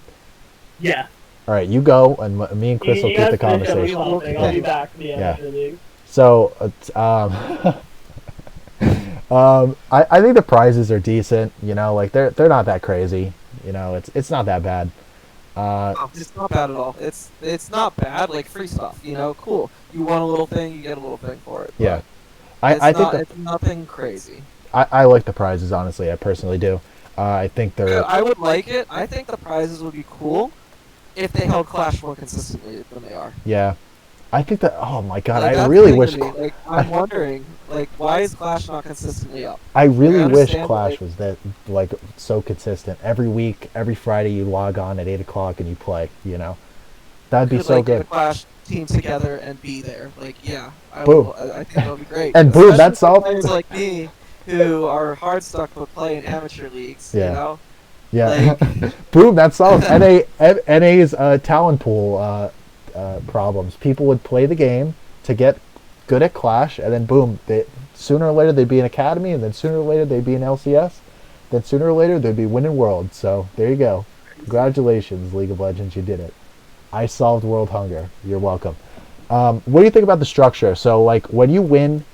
Yeah. All right, you go, and me and Chris will keep the conversation. I'll be back. Yeah. So, I think the prizes are decent. You know, like they're not that crazy. You know, it's not that bad. It's not bad at all. It's not bad. Like free stuff. You know, cool. You want a little thing, you get a little thing for it. Yeah. I think it's nothing crazy. I like the prizes, honestly. I personally do. I think they're. I would like it. I think the prizes would be cool if they held Clash more consistently than they are. Yeah. I think that. Oh my god! Like, I really wish. Like, I'm wondering, like, why is Clash not consistently up? I really wish Clash was that like so consistent. Every week, every Friday, you log on at 8 o'clock and you play. You know. That'd be could, so like, good. Get a Clash team together and be there. Like, yeah, Boom. I think that would be great. And boom, Especially that's for all. players like me who are hard stuck but play in amateur leagues. Yeah. You know. Yeah. Like, Boom, that solves NA's talent pool problems. People would play the game to get good at Clash, and then boom, sooner or later they'd be in Academy, and then sooner or later they'd be in LCS, then sooner or later they'd be winning Worlds. So there you go. Congratulations, League of Legends, you did it. I solved world hunger. You're welcome. What do you think about the structure? So, like, when you win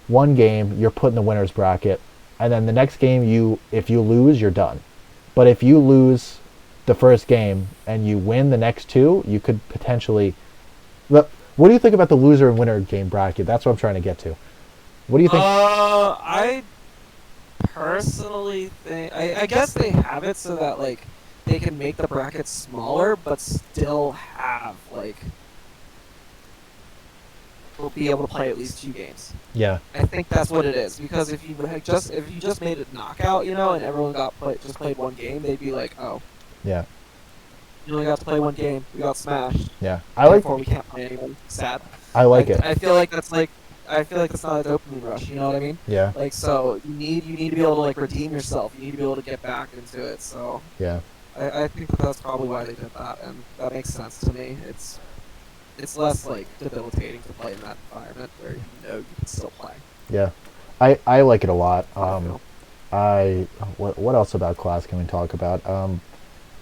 one game, you're put in the winner's bracket, and then the next game, if you lose, you're done. But if you lose the first game and you win the next two, you could potentially... What do you think about the loser and winner game bracket? That's what I'm trying to get to. What do you think? I personally think... I guess they have it so that, like, they can make the bracket smaller, but still have, like... will be able to play at least 2 games. Yeah. I think that's what it is, because if you just made it knockout, you know, and everyone just played one game, they'd be like, oh, Yeah. you only got to play one game, we got smashed. Yeah. Therefore, we can't play anyone. Sad. I like it. I feel like that's like not a dopamine rush. You know what I mean? Yeah. Like, so you need to be able to, like, redeem yourself. You need to be able to get back into it. So Yeah. I think that's probably why they did that, and that makes sense to me. It's less, like, debilitating to play in that environment where you know you can still play. Yeah. I like it a lot. feel. What else about Clash can we talk about?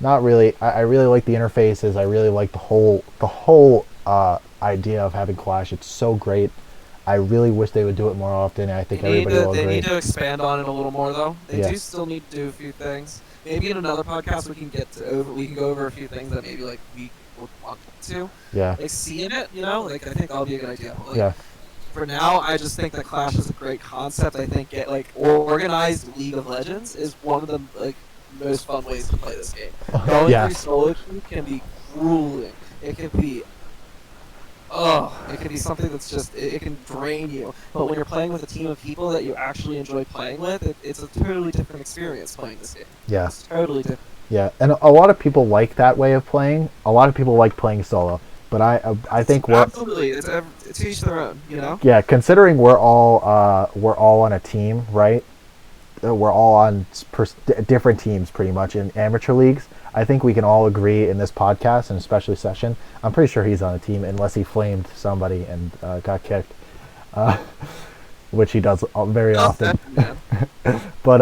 Not really. I really like the interfaces. I really like the whole idea of having Clash. It's so great. I really wish they would do it more often. I think everybody will agree. They need to expand on it a little more, though. They Yeah. do still need to do a few things. Maybe in another podcast we can go over a few things that maybe, like, we would want to. Yeah. Like, seeing it, you know? Like, I think that'll be a good idea. Like, Yeah. For now, I just think that Clash is a great concept. I think organized League of Legends is one of the, like, most fun ways to play this game. Going Yes. through solo queue can be grueling. It can be something that's just, it can drain you. But when you're playing with a team of people that you actually enjoy playing with, it's a totally different experience playing this game. Yeah. It's totally different. Yeah. And a lot of people like that way of playing. A lot of people like playing solo. But I think we're Absolutely, it's to each their own, you know? yeah. Considering we're all on a team, right? We're all on different teams pretty much in amateur leagues. I think we can all agree in this podcast and especially Session. I'm pretty sure he's on a team unless he flamed somebody and got kicked, which he does very often. But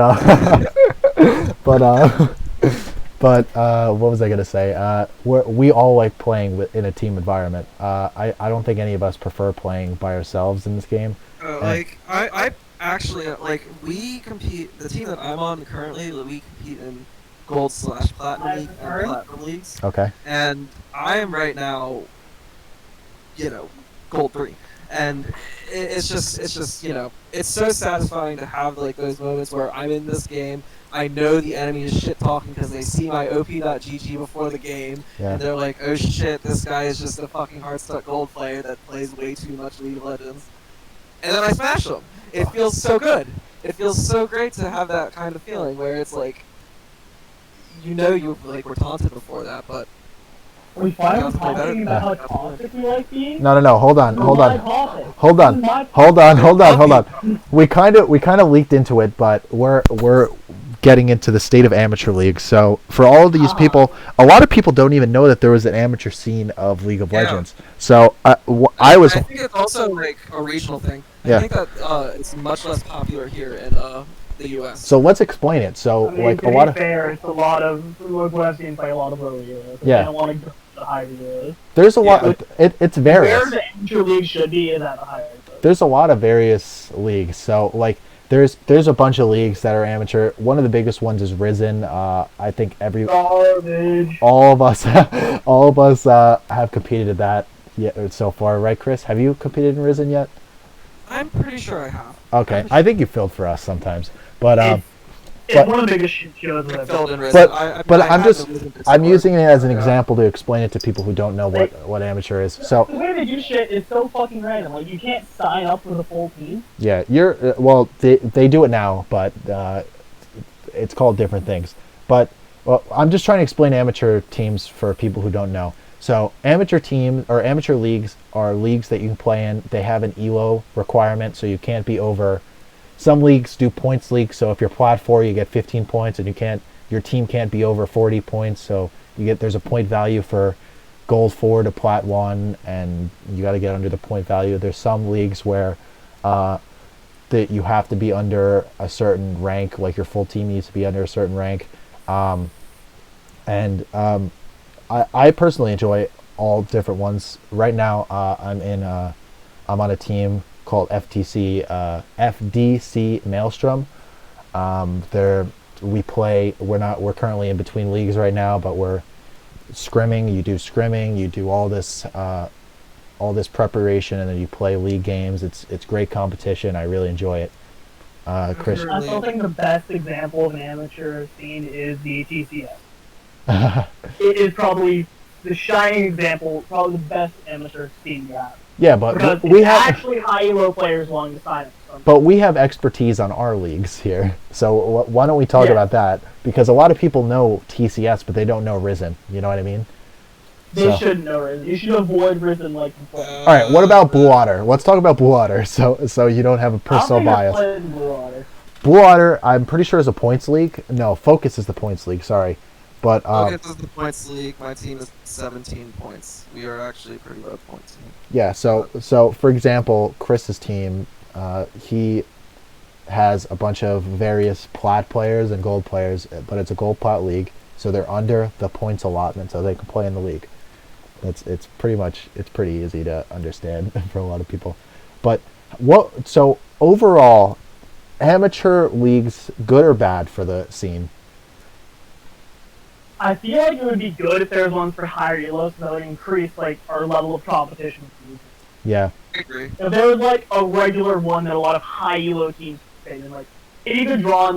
what was I gonna say? We all like playing in a team environment. I don't think any of us prefer playing by ourselves in this game. I actually, like, we compete. The team that I'm on currently, we compete in Gold/Platinum League and Platinum leagues. Okay. And I am right now, you know, Gold 3. And it's just, you know, it's so satisfying to have, like, those moments where I'm in this game, I know the enemy is shit talking because they see my OP.GG before the game, Yeah. and they're like, oh shit, this guy is just a fucking hard-stuck gold player that plays way too much League of Legends. And then I smash them. It feels so good. It feels so great to have that kind of feeling where it's like, you know, you like were taunted before that, but Are we finally talking about how toxic we like being? No. Hold on. We kind of leaked into it, but we're getting into the state of amateur league. So for all of these people, a lot of people don't even know that there was an amateur scene of League of Legends. So I think it's also like a regional thing. Yeah. I think that it's much less popular here in the U.S. So let's explain it. So I mean, like to a be lot of fair, it's a lot of what I've seen play a lot of low Euros. Yeah. I don't want to go to the higher Euros. there's a lot. It's various. Where the amateur league should be is at the higher. There's a lot of various leagues. So like there's a bunch of leagues that are amateur. One of the biggest ones is Risen. I think Garbage. all of us have competed at that so far, right, Chris? Have you competed in Risen yet? I'm pretty sure I have. Okay, I think you filled for us sometimes, but It's one of the biggest shows that I've Filled in done. Risen. but I I'm have just the Risen I'm Discord. using it as an Yeah. example to explain it to people who don't know what amateur is. So The way they do shit is so fucking random. Like, you can't sign up for the full team. yeah, they do it now, but it's called different things. But I'm just trying to explain amateur teams for people who don't know. So amateur teams or amateur leagues are leagues that you can play in. They have an ELO requirement, so you can't be over. Some leagues do points leagues, so if you're plat 4, you get 15 points, and your team can't be over 40 points. So there's a point value for gold 4 to plat 1, and you got to get under the point value. There's some leagues where that you have to be under a certain rank, like your full team needs to be under a certain rank. I personally enjoy all different ones. Right now, I'm on a team called FDC Maelstrom. We're currently in between leagues right now, but we're scrimming. You do scrimming. You do all this preparation, and then you play league games. It's great competition. I really enjoy it. Chris, I still think the best example of an amateur scene is the TCS. It is probably the shining example, probably the best amateur scene you have. Yeah, but because we have actually high elo players willing to sign up. But we have expertise on our leagues here, so why don't we talk about that? Because a lot of people know TCS, but they don't know Risen. You know what I mean? They shouldn't know Risen. You should avoid Risen like before. All right, what about Blue Otter? Let's talk about Blue Otter, so you don't have a personal bias. Blue Otter, I'm pretty sure is a points league. No, Focus is the points league. Sorry, but Focus is the points league. My team is 17 points. We are actually a pretty low points team. Yeah. So for example, Chris's team, he has a bunch of various plat players and gold players, but it's a gold plat league, so they're under the points allotment, so they can play in the league. It's pretty easy to understand for a lot of people. But so overall, amateur leagues, good or bad for the scene? I feel like it would be good if there was ones for higher elos, so that would increase our level of competition. Yeah. I agree. If there was a regular one that a lot of high elo teams play in, it even drawn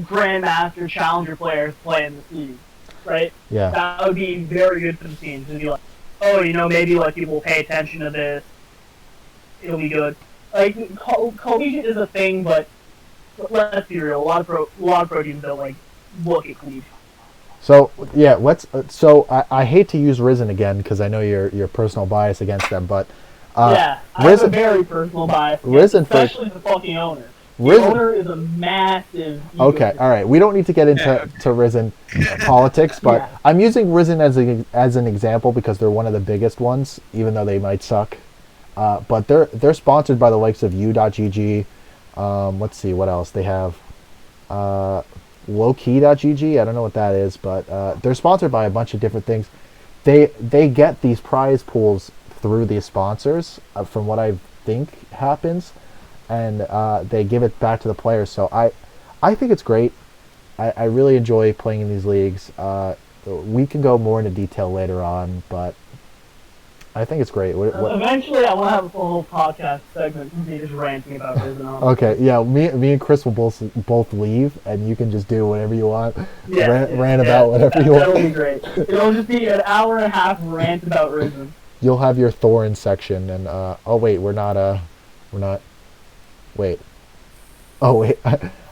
grandmaster challenger players play in the scene, right? Yeah. That would be very good for the scene to be maybe people will pay attention to this. It'll be good. Collegiate is a thing, but let's be real. A lot of pro teams don't look at collegiate. So yeah, I hate to use Risen again because I know your personal bias against them, but I have a very personal bias, especially the fucking owner. The owner is a massive. Okay, all right. We don't need to get into Risen politics, but I'm using Risen as an example because they're one of the biggest ones, even though they might suck. But they're sponsored by the likes of U.GG. Let's see what else they have. Lowkey.gg. I don't know what that is, but they're sponsored by a bunch of different things. They get these prize pools through these sponsors, from what I think happens, and they give it back to the players. So I think it's great. I really enjoy playing in these leagues. We can go more into detail later on, but I think it's great. Eventually, I want to have a full podcast segment of me just ranting about Risen. Okay, yeah, me and Chris will both leave, and you can just do whatever you want. Rant about whatever you want. That'll be great. It'll just be an hour and a half rant about Risen. You'll have your Thorin section, and we're not. Wait. Oh wait,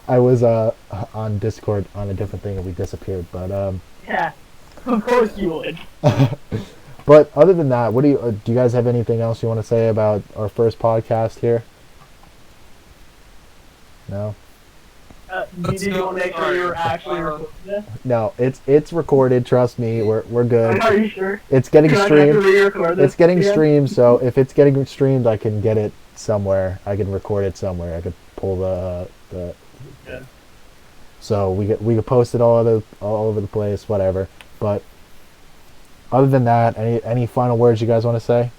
I was on Discord on a different thing, and we disappeared. But yeah, of course you would. But other than that, do you guys have anything else you want to say about our first podcast here? No. Did you want to make sure you're actually recording this? No, it's recorded. Trust me, we're good. Are you sure? It's getting streamed. It's getting streamed. So if it's getting streamed, I can get it somewhere. I can record it somewhere. I could pull the. Yeah. So we could post it all over the place, whatever. But other than that, any final words you guys want to say?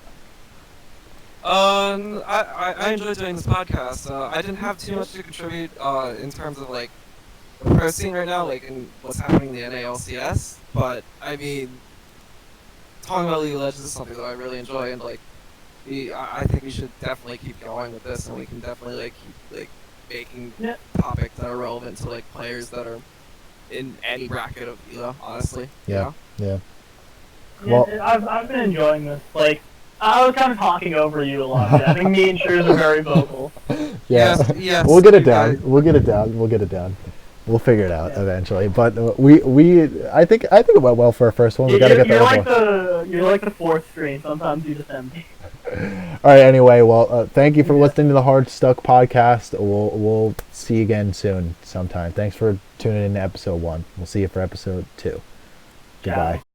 I enjoyed doing this podcast. I didn't have too much to contribute in terms of the pro scene right now, in what's happening in the NALCS. But I mean, talking about League of Legends is something that I really enjoy, and I think we should definitely keep going with this, and we can definitely keep making topics that are relevant to players that are in any bracket of ELO. Honestly. Yeah. Yeah. Well, I've been enjoying this. I was kind of talking over you a lot. I think me and Shrews are very vocal. Yeah. Yes. We'll get it down. We'll get it down. We'll figure it out eventually. But I think it went well for our first one. We gotta get you're like the fourth string. Sometimes you just empty. All right. Anyway, well, thank you for listening to the Hard Stuck podcast. We'll see you again soon, sometime. Thanks for tuning in to episode 1. We'll see you for episode 2. Goodbye.